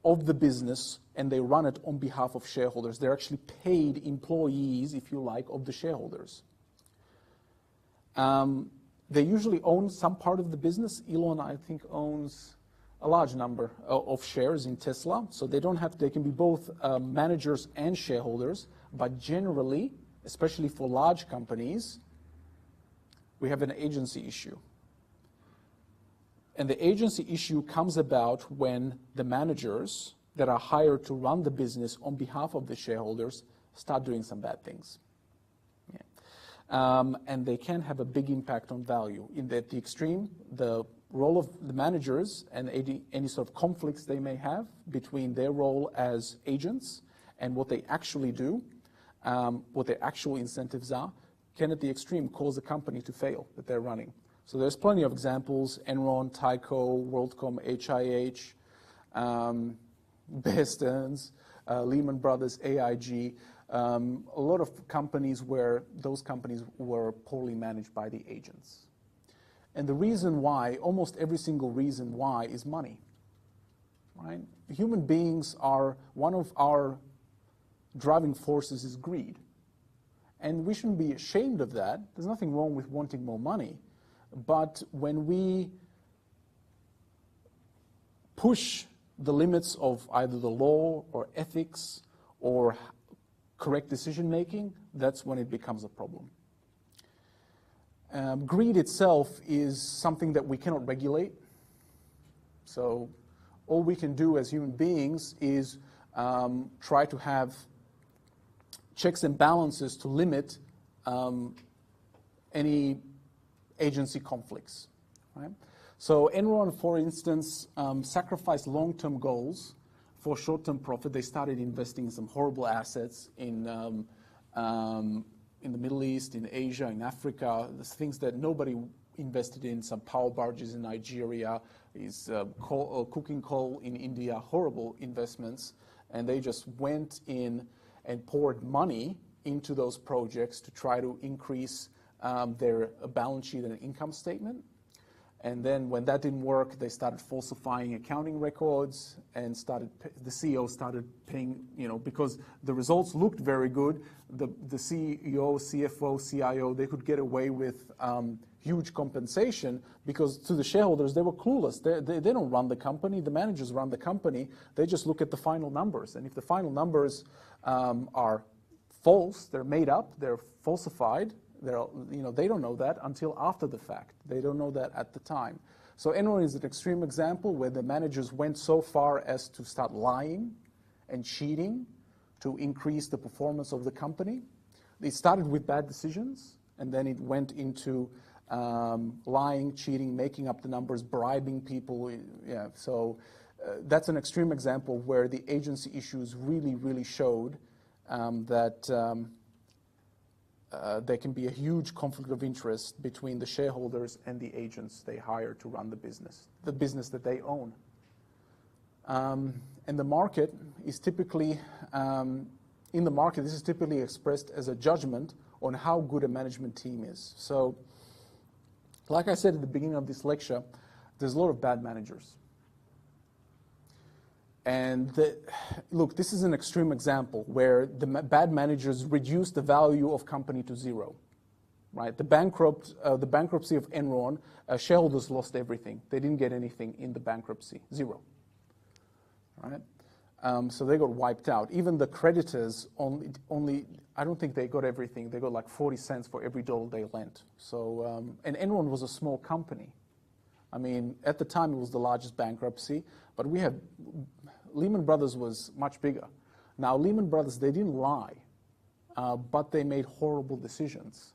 of the business, and they run it on behalf of shareholders. They're actually paid employees, if you like, of the shareholders. They usually own some part of the business. Elon, I think, owns a large number of shares in Tesla, so they can be both managers and shareholders, but generally, especially for large companies, we have an agency issue. And the agency issue comes about when the managers that are hired to run the business on behalf of the shareholders start doing some bad things. Yeah. And they can have a big impact on value. At the extreme, the role of the managers and any sort of conflicts they may have between their role as agents and what they actually do, what their actual incentives are, can at the extreme cause a company to fail that they're running. So there's plenty of examples: Enron, Tyco, WorldCom, HIH, Bear Stearns, Lehman Brothers, AIG, a lot of companies where those companies were poorly managed by the agents. And the reason why, almost every single reason why, is money. Right? Human beings are, one of our driving forces is greed. And we shouldn't be ashamed of that. There's nothing wrong with wanting more money. But when we push the limits of either the law or ethics or correct decision making, that's when it becomes a problem. Greed itself is something that we cannot regulate. So all we can do as human beings is try to have checks and balances to limit any agency conflicts. Right? So Enron, for instance, sacrificed long-term goals for short-term profit. They started investing in some horrible assets in the Middle East, in Asia, in Africa. There's things that nobody invested in, some power barges in Nigeria, cooking coal in India, horrible investments. And they just went in and poured money into those projects to try to increase their balance sheet and income statement. And then when that didn't work, they started falsifying accounting records and the CEO started paying, because the results looked very good, the CEO, CFO, CIO, they could get away with huge compensation because to the shareholders, they were clueless. They don't run the company. The managers run the company. They just look at the final numbers. And if the final numbers are false, they're made up, they're falsified, they don't know that until after the fact. They don't know that at the time. So Enron is an extreme example where the managers went so far as to start lying and cheating to increase the performance of the company. It started with bad decisions, and then it went into lying, cheating, making up the numbers, bribing people. Yeah, so that's an extreme example where the agency issues really, really showed that there can be a huge conflict of interest between the shareholders and the agents they hire to run the business that they own. And the market is typically, in the market, this is typically expressed as a judgment on how good a management team is. So, like I said at the beginning of this lecture, there's a lot of bad managers. And look, this is an extreme example where the bad managers reduce the value of company to zero, right? The bankruptcy of Enron, shareholders lost everything. They didn't get anything in the bankruptcy, zero, right? So they got wiped out. Even the creditors only I don't think they got everything. They got like 40 cents for every dollar they lent. So, and Enron was a small company. I mean, at the time it was the largest bankruptcy, but we had Lehman Brothers was much bigger. Now, Lehman Brothers, they didn't lie, but they made horrible decisions,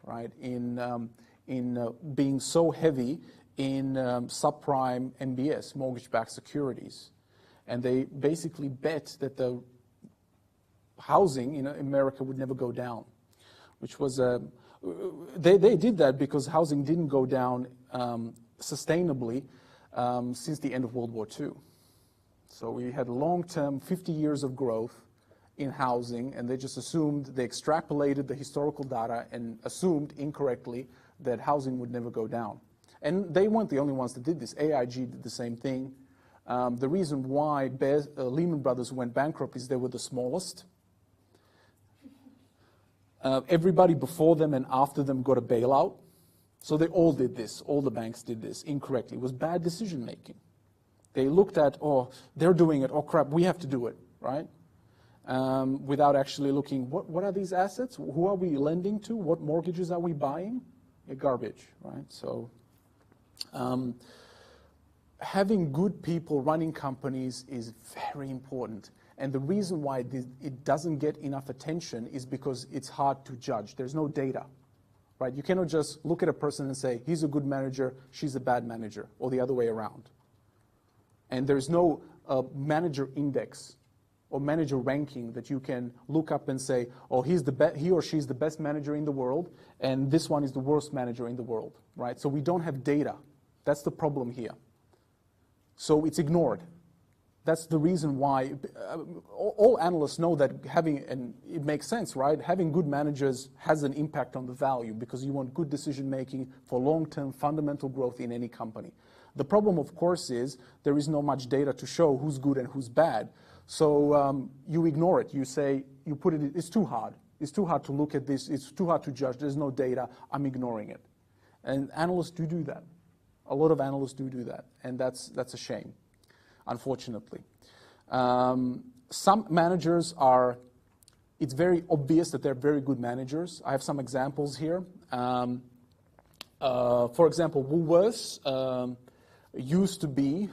right? In being so heavy in subprime MBS, mortgage-backed securities. And they basically bet that the housing in America would never go down, which was they did that because housing didn't go down sustainably since the end of World War II. So we had long-term 50 years of growth in housing, and they just assumed, they extrapolated the historical data and assumed incorrectly that housing would never go down. And they weren't the only ones that did this. AIG did the same thing. The reason why Lehman Brothers went bankrupt is they were the smallest. Everybody before them and after them got a bailout. So they all did this. All the banks did this incorrectly. It was bad decision making. They looked at, oh, they're doing it. Oh, crap, we have to do it, right? Without actually looking, what are these assets? Who are we lending to? What mortgages are we buying? Garbage, right? So having good people running companies is very important. And the reason why it doesn't get enough attention is because it's hard to judge. There's no data, right? You cannot just look at a person and say, he's a good manager, she's a bad manager, or the other way around. And there's no manager index or manager ranking that you can look up and say, oh, he or she's the best manager in the world, and this one is the worst manager in the world, right? So we don't have data. That's the problem here. So it's ignored. That's the reason why all analysts know that and it makes sense, right? Having good managers has an impact on the value because you want good decision making for long-term fundamental growth in any company. The problem, of course, is there is not much data to show who's good and who's bad. So you ignore it. You say, it's too hard. It's too hard to look at this. It's too hard to judge. There's no data. I'm ignoring it. And analysts do that. A lot of analysts do that. And that's a shame, unfortunately. Some managers it's very obvious that they're very good managers. I have some examples here. For example, Woolworths used to be,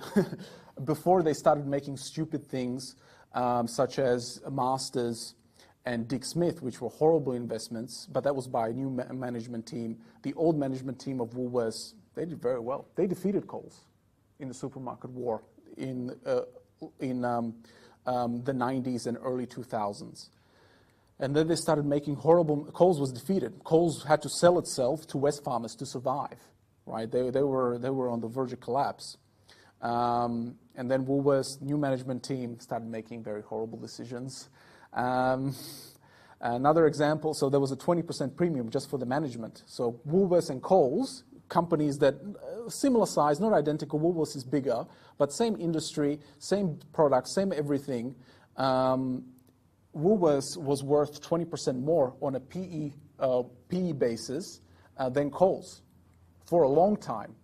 before they started making stupid things, such as Masters and Dick Smith, which were horrible investments, but that was by a new management team. The old management team of Woolworths, they did very well. They defeated Coles in the supermarket war in the 90s and early 2000s. And then they started making horrible, Coles was defeated. Coles had to sell itself to Wesfarmers to survive, right? They were on the verge of collapse. And then Woolworths, new management team, started making very horrible decisions. Another example, so there was a 20% premium just for the management. So Woolworths and Coles, companies that similar size, not identical, Woolworths is bigger, but same industry, same product, same everything. Woolworths was worth 20% more on a PE basis than Coles for a long time,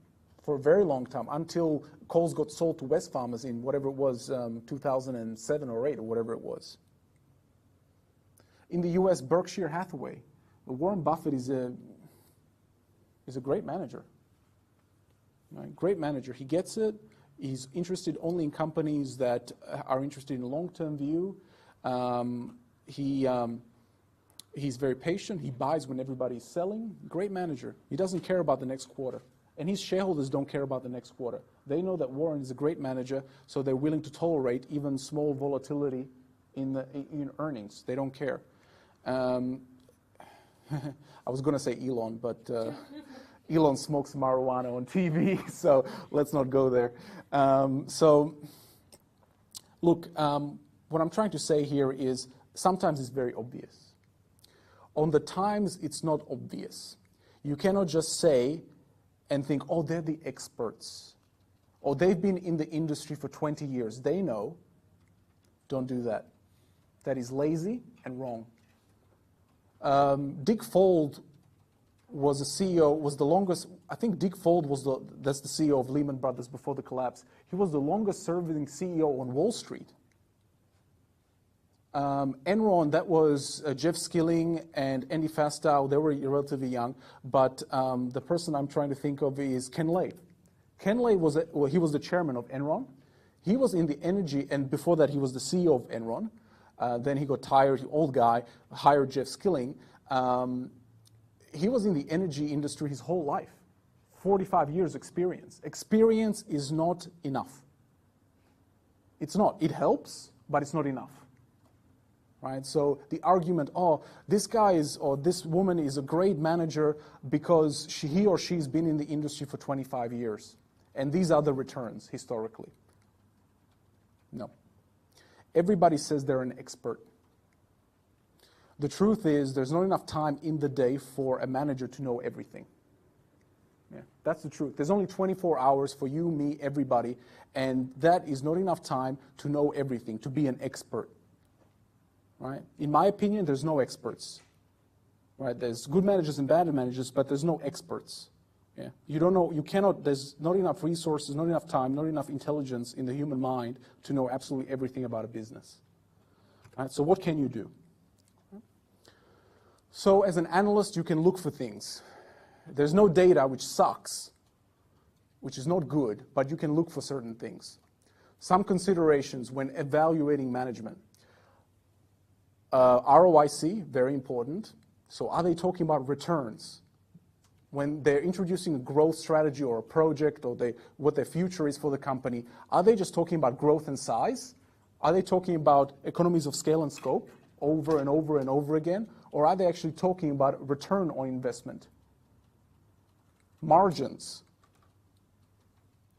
for a very long time, until Coles got sold to Wesfarmers in whatever it was, 2007 or 8 or whatever it was. In the US, Berkshire Hathaway, Warren Buffett is a great manager. Right? Great manager. He gets it. He's interested only in companies that are interested in a long-term view. He's very patient. He buys when everybody's selling. Great manager. He doesn't care about the next quarter. And his shareholders don't care about the next quarter. They know that Warren is a great manager, so they're willing to tolerate even small volatility in earnings. They don't care. I was going to say Elon, but Elon smokes marijuana on TV, so let's not go there. Look, what I'm trying to say here is sometimes it's very obvious. On the times it's not obvious. You cannot just say and think, oh, they're the experts. Or they've been in the industry for 20 years. They know. Don't do that. That is lazy and wrong. Dick Fuld was a CEO, was the longest, I think Dick Fuld was that's the CEO of Lehman Brothers before the collapse. He was the longest serving CEO on Wall Street. Enron, that was Jeff Skilling and Andy Fastow. They were relatively young, but the person I'm trying to think of is Ken Lay. Ken Lay he was the chairman of Enron. He was in the energy, and before that he was the CEO of Enron. Then he got tired, old guy, hired Jeff Skilling. He was in the energy industry his whole life, 45 years experience. Experience is not enough. It's not. It helps, but it's not enough. Right? So the argument, oh, this guy is, or this woman is a great manager because he or she's been in the industry for 25 years. And these are the returns historically. No. Everybody says they're an expert. The truth is there's not enough time in the day for a manager to know everything. Yeah, that's the truth. There's only 24 hours for you, me, everybody, and that is not enough time to know everything, to be an expert. Right? In my opinion, there's no experts. Right? There's good managers and bad managers, but there's no experts. Yeah? You don't know, you cannot, there's not enough resources, not enough time, not enough intelligence in the human mind to know absolutely everything about a business. Right? So what can you do? So as an analyst, you can look for things. There's no data, which sucks, which is not good, but you can look for certain things. Some considerations when evaluating management. ROIC, very important. So are they talking about returns? When they're introducing a growth strategy or a project or what their future is for the company, are they just talking about growth and size? Are they talking about economies of scale and scope over and over and over again? Or are they actually talking about return on investment? Margins,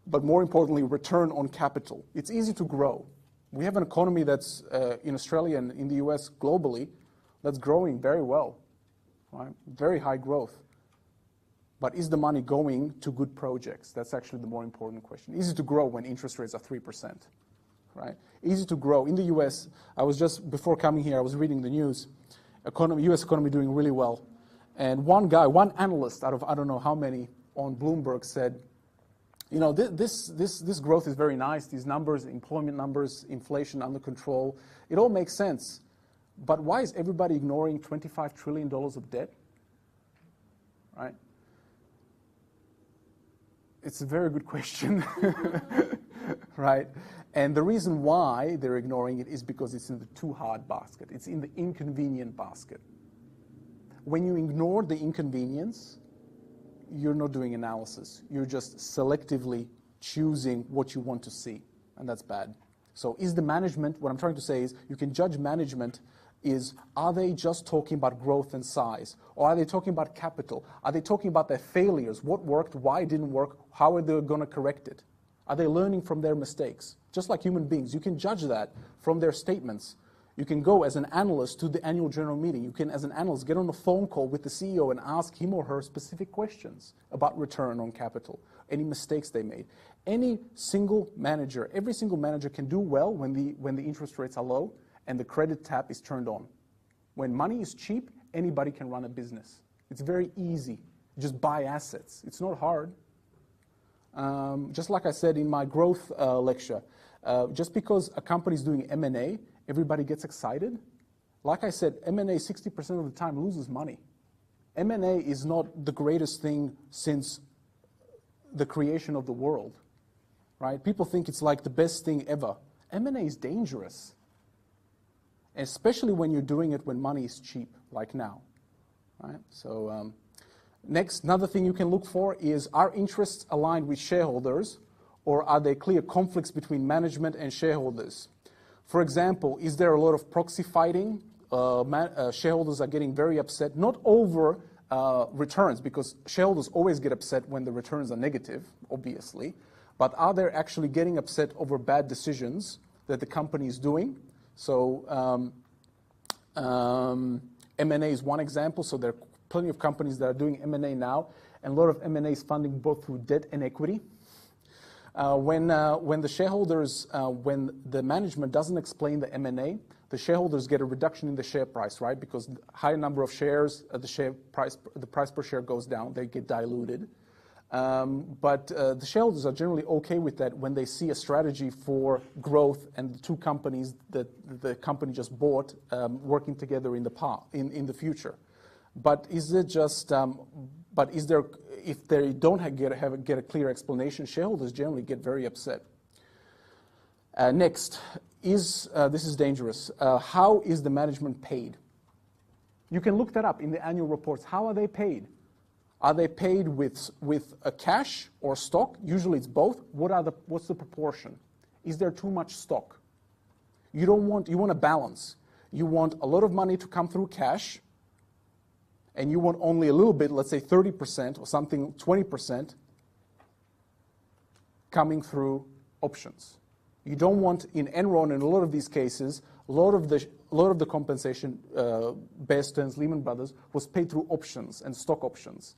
but more importantly, return on capital. It's easy to grow. We have an economy that's in Australia and in the US globally that's growing very well, right? Very high growth. But is the money going to good projects? That's actually the more important question. Easy to grow when interest rates are 3%, right? Easy to grow. In the US, I was just, before coming here, I was reading the news. US economy doing really well. And one guy, one analyst out of I don't know how many on Bloomberg said, you know, this growth is very nice. These numbers, employment numbers, inflation under control, it all makes sense. But why is everybody ignoring $25 trillion of debt? Right? It's a very good question, right? And the reason why they're ignoring it is because it's in the too hard basket. It's in the inconvenient basket. When you ignore the inconvenience, you're not doing analysis. You're just selectively choosing what you want to see, and that's bad. So is the management, what I'm trying to say is, you can judge management is, are they just talking about growth and size? Or are they talking about capital? Are they talking about their failures? What worked? Why it didn't work? How are they going to correct it? Are they learning from their mistakes? Just like human beings, you can judge that from their statements. You can go as an analyst to the annual general meeting. You can, as an analyst, get on a phone call with the CEO and ask him or her specific questions about return on capital, any mistakes they made. Any single manager, every single manager can do well when the interest rates are low and the credit tap is turned on. When money is cheap, anybody can run a business. It's very easy. Just buy assets. It's not hard. Just like I said in my growth lecture, just because a company is doing M&A, everybody gets excited. Like I said, M&A 60% of the time loses money. M&A is not the greatest thing since the creation of the world, right? People think it's like the best thing ever. M&A is dangerous, especially when you're doing it when money is cheap, like now, right? So next, another thing you can look for is, are interests aligned with shareholders, or are there clear conflicts between management and shareholders? For example, is there a lot of proxy fighting shareholders are getting very upset, not over returns, because shareholders always get upset when the returns are negative, obviously, but are they actually getting upset over bad decisions that the company is doing? So M&A is one example. So there are plenty of companies that are doing M&A now, and a lot of M&A is funding both through debt and equity. When the shareholders, when the management doesn't explain the M&A, the shareholders get a reduction in the share price, right? Because the higher number of shares, the price per share goes down, they get diluted. But the shareholders are generally okay with that when they see a strategy for growth and the two companies that the company just bought working together in the future. But is it just? But is there? If they don't get a clear explanation, shareholders generally get very upset. Next is this is dangerous. How is the management paid? You can look that up in the annual reports. How are they paid? Are they paid with a cash or stock? Usually it's both. What's the proportion? Is there too much stock? You want a balance. You want a lot of money to come through cash, and you want only a little bit, let's say 30% or something, 20% coming through options. You don't want, in Enron, in a lot of these cases, a lot of the compensation, Bear Stearns, Lehman Brothers, was paid through options and stock options.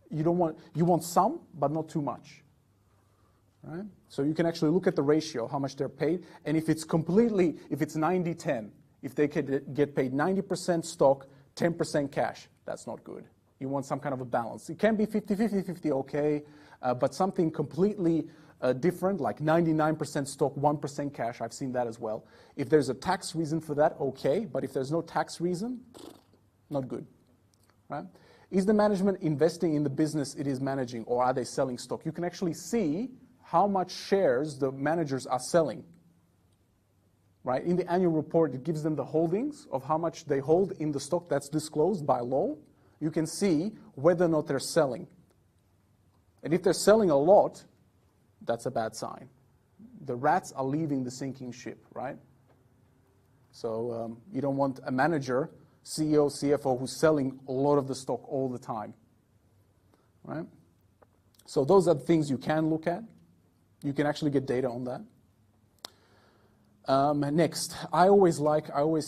You want some, but not too much. Right? So you can actually look at the ratio, how much they're paid, and if it's 90-10, if they could get paid 90% stock, 10% cash, that's not good. You want some kind of a balance. It can be 50-50, okay, but something completely different, like 99% stock, 1% cash, I've seen that as well. If there's a tax reason for that, okay, but if there's no tax reason, not good. Right? Is the management investing in the business it is managing, or are they selling stock? You can actually see how much shares the managers are selling. Right? In the annual report, it gives them the holdings of how much they hold in the stock that's disclosed by law. You can see whether or not they're selling. And if they're selling a lot, that's a bad sign. The rats are leaving the sinking ship, right? So you don't want a manager, CEO, CFO, who's selling a lot of the stock all the time, right? So those are the things you can look at. You can actually get data on that. Next, I always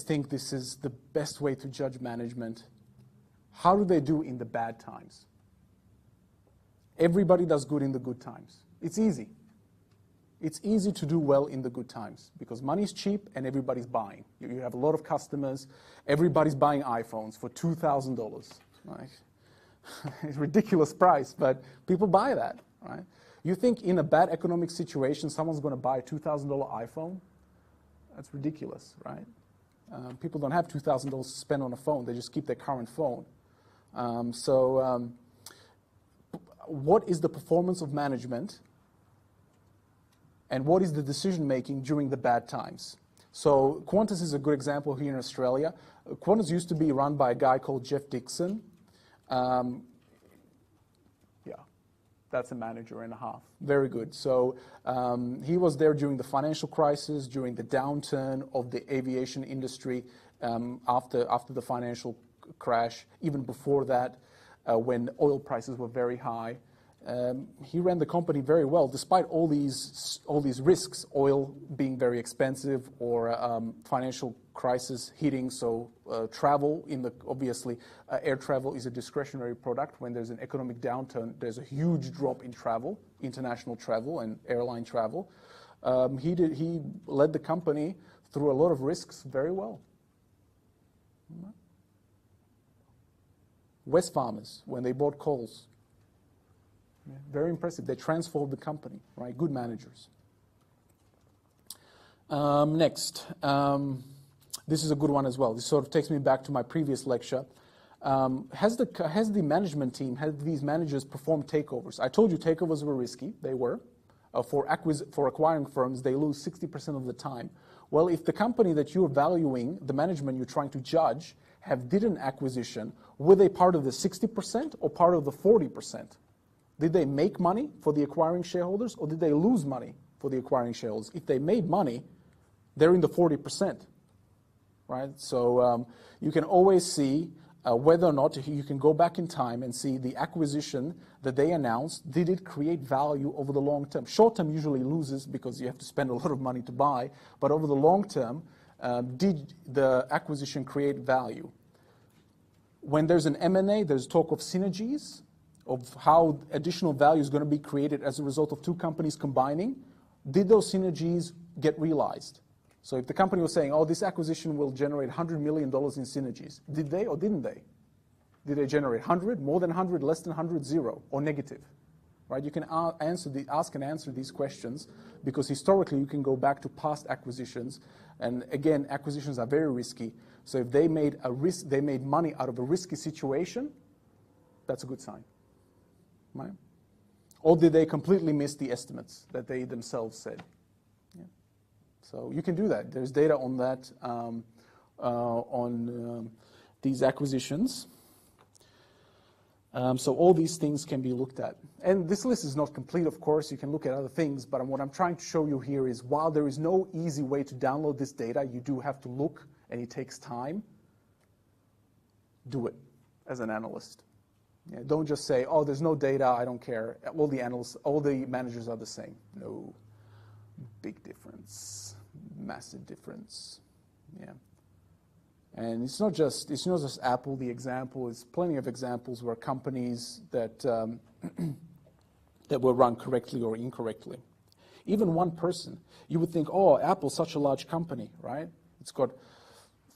think this is the best way to judge management. How do they do in the bad times? Everybody does good in the good times. It's easy. It's easy to do well in the good times because money's cheap and everybody's buying. You have a lot of customers. Everybody's buying iPhones for $2,000. Right? It's a ridiculous price, but people buy that. Right? You think in a bad economic situation someone's going to buy a $2,000 iPhone? That's ridiculous, right? People don't have $2,000 to spend on a phone. They just keep their current phone. What is the performance of management, and what is the decision-making during the bad times? So Qantas is a good example here in Australia. Qantas used to be run by a guy called Jeff Dixon. That's a manager and a half. Very good. So he was there during the financial crisis, during the downturn of the aviation industry, after the financial crash, even before that, when oil prices were very high. He ran the company very well, despite all these risks, oil being very expensive or financial crisis hitting. So travel, obviously, air travel is a discretionary product. When there's an economic downturn, there's a huge drop in travel, international travel and airline travel. He led the company through a lot of risks very well. Wesfarmers, when they bought Coles. Very impressive. They transformed the company, right? Good managers. Next, this is a good one as well. This sort of takes me back to my previous lecture. Has the management team, has these managers performed takeovers? I told you takeovers were risky. They were. For acquiring firms, they lose 60% of the time. Well, if the company that you're valuing, the management you're trying to judge, did an acquisition, were they part of the 60% or part of the 40%? Did they make money for the acquiring shareholders, or did they lose money for the acquiring shareholders? If they made money, they're in the 40%. right? So you can always see whether or not you can go back in time and see the acquisition that they announced, did it create value over the long term? Short term usually loses because you have to spend a lot of money to buy, but over the long term, did the acquisition create value? When there's an M&A, there's talk of synergies, of how additional value is going to be created as a result of two companies combining. Did those synergies get realized? So if the company was saying, oh, this acquisition will generate $100 million in synergies, did they or didn't they? Did they generate 100, more than 100, less than 100, 0, or negative? Right? You can ask and answer these questions because historically you can go back to past acquisitions, and again, acquisitions are very risky. So if they made money out of a risky situation, that's a good sign, right? Or did they completely miss the estimates that they themselves said? Yeah. So you can do that. There's data on that on these acquisitions. So all these things can be looked at. And this list is not complete, of course. You can look at other things. But what I'm trying to show you here is while there is no easy way to download this data, you do have to look, and it takes time. Do it as an analyst. Yeah, don't just say, oh, there's no data, I don't care. All the analysts, all the managers are the same. No. Big difference. Massive difference. Yeah. And it's not just Apple, the example. There's plenty of examples where companies that that were run correctly or incorrectly. Even one person, you would think, oh, Apple's such a large company, right? It's got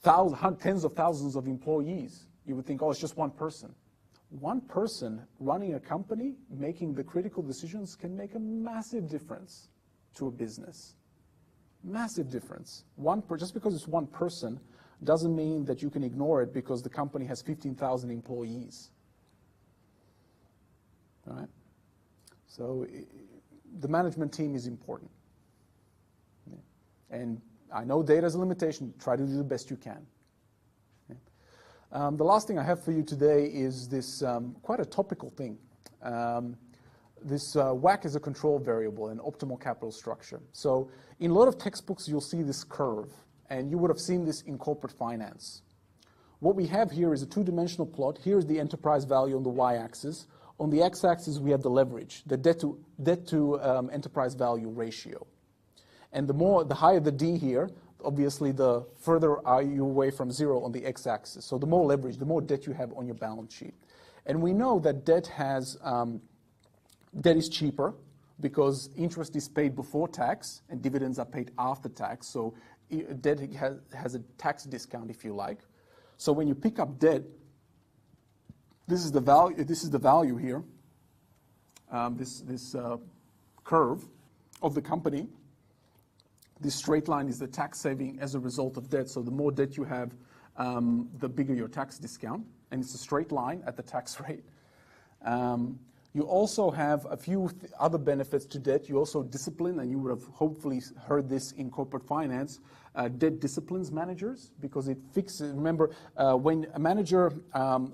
tens of thousands of employees. You would think, oh, it's just one person. One person running a company, making the critical decisions, can make a massive difference to a business. Massive difference. Just because it's one person doesn't mean that you can ignore it because the company has 15,000 employees. Right? So the management team is important. Yeah. And I know data is a limitation. Try to do the best you can. Yeah. The last thing I have for you today is this quite a topical thing. This WACC is a control variable, an optimal capital structure. So in a lot of textbooks, you'll see this curve. And you would have seen this in corporate finance. What we have here is a two-dimensional plot. Here's the enterprise value on the y-axis. On the x-axis, we have the leverage, the debt to enterprise value ratio. And the higher the D here, obviously the further are you away from zero on the x-axis. So the more leverage, the more debt you have on your balance sheet. And we know that debt is cheaper because interest is paid before tax and dividends are paid after tax. So debt has a tax discount, if you like. So when you pick up debt, this is the value. This is the value here. This curve of the company. This straight line is the tax saving as a result of debt. So the more debt you have, the bigger your tax discount, and it's a straight line at the tax rate. You also have a few other benefits to debt. You also discipline, and you would have hopefully heard this in corporate finance. Debt disciplines managers because it fixes. Remember, when a manager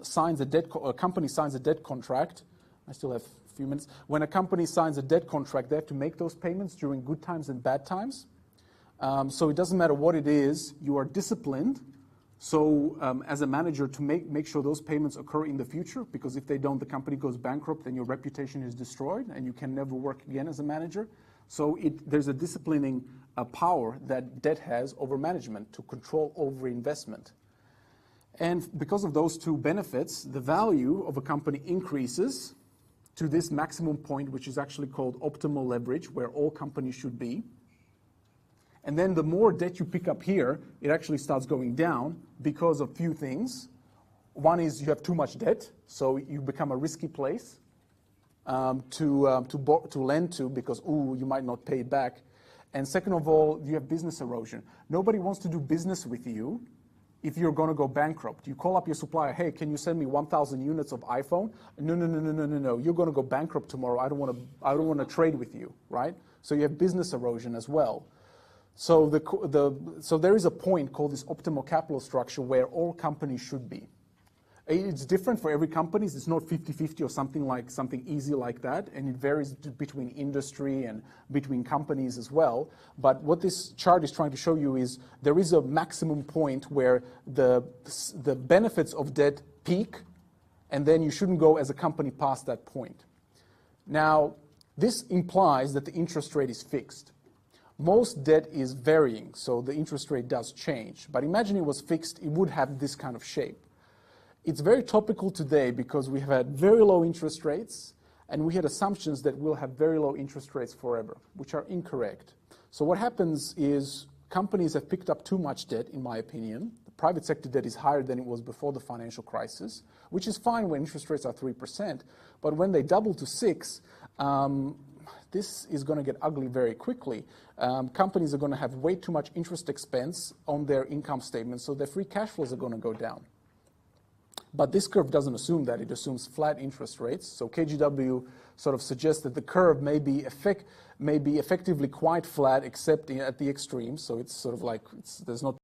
signs a company signs a debt contract. I still have a few minutes. When a company signs a debt contract, they have to make those payments during good times and bad times. So it doesn't matter what it is. You are disciplined. So as a manager, to make sure those payments occur in the future, because if they don't, the company goes bankrupt and your reputation is destroyed and you can never work again as a manager. So there's a disciplining power that debt has over management to control over investment. And because of those two benefits, the value of a company increases to this maximum point, which is actually called optimal leverage, where all companies should be. And then the more debt you pick up here, it actually starts going down because of few things. One is you have too much debt, so you become a risky place to lend to because, you might not pay it back. And second of all, you have business erosion. Nobody wants to do business with you if you're going to go bankrupt. You call up your supplier, hey, can you send me 1,000 units of iPhone? No. You're going to go bankrupt tomorrow. I don't want to trade with you, right? So you have business erosion as well. So so there is a point called this optimal capital structure where all companies should be. It's different for every company. It's not 50-50 or something easy like that, and it varies between industry and between companies as well. But what this chart is trying to show you is there is a maximum point where the benefits of debt peak, and then you shouldn't go as a company past that point. Now, this implies that the interest rate is fixed. Most debt is varying, so the interest rate does change. But imagine it was fixed, it would have this kind of shape. It's very topical today because we have had very low interest rates, and we had assumptions that we'll have very low interest rates forever, which are incorrect. So what happens is companies have picked up too much debt, in my opinion. The private sector debt is higher than it was before the financial crisis, which is fine when interest rates are 3%. But when they double to 6%, this is going to get ugly very quickly. Companies are going to have way too much interest expense on their income statement, so their free cash flows are going to go down. But this curve doesn't assume that. It assumes flat interest rates. So KGW sort of suggests that the curve may be effectively quite flat, except at the extremes. So it's sort of like there's not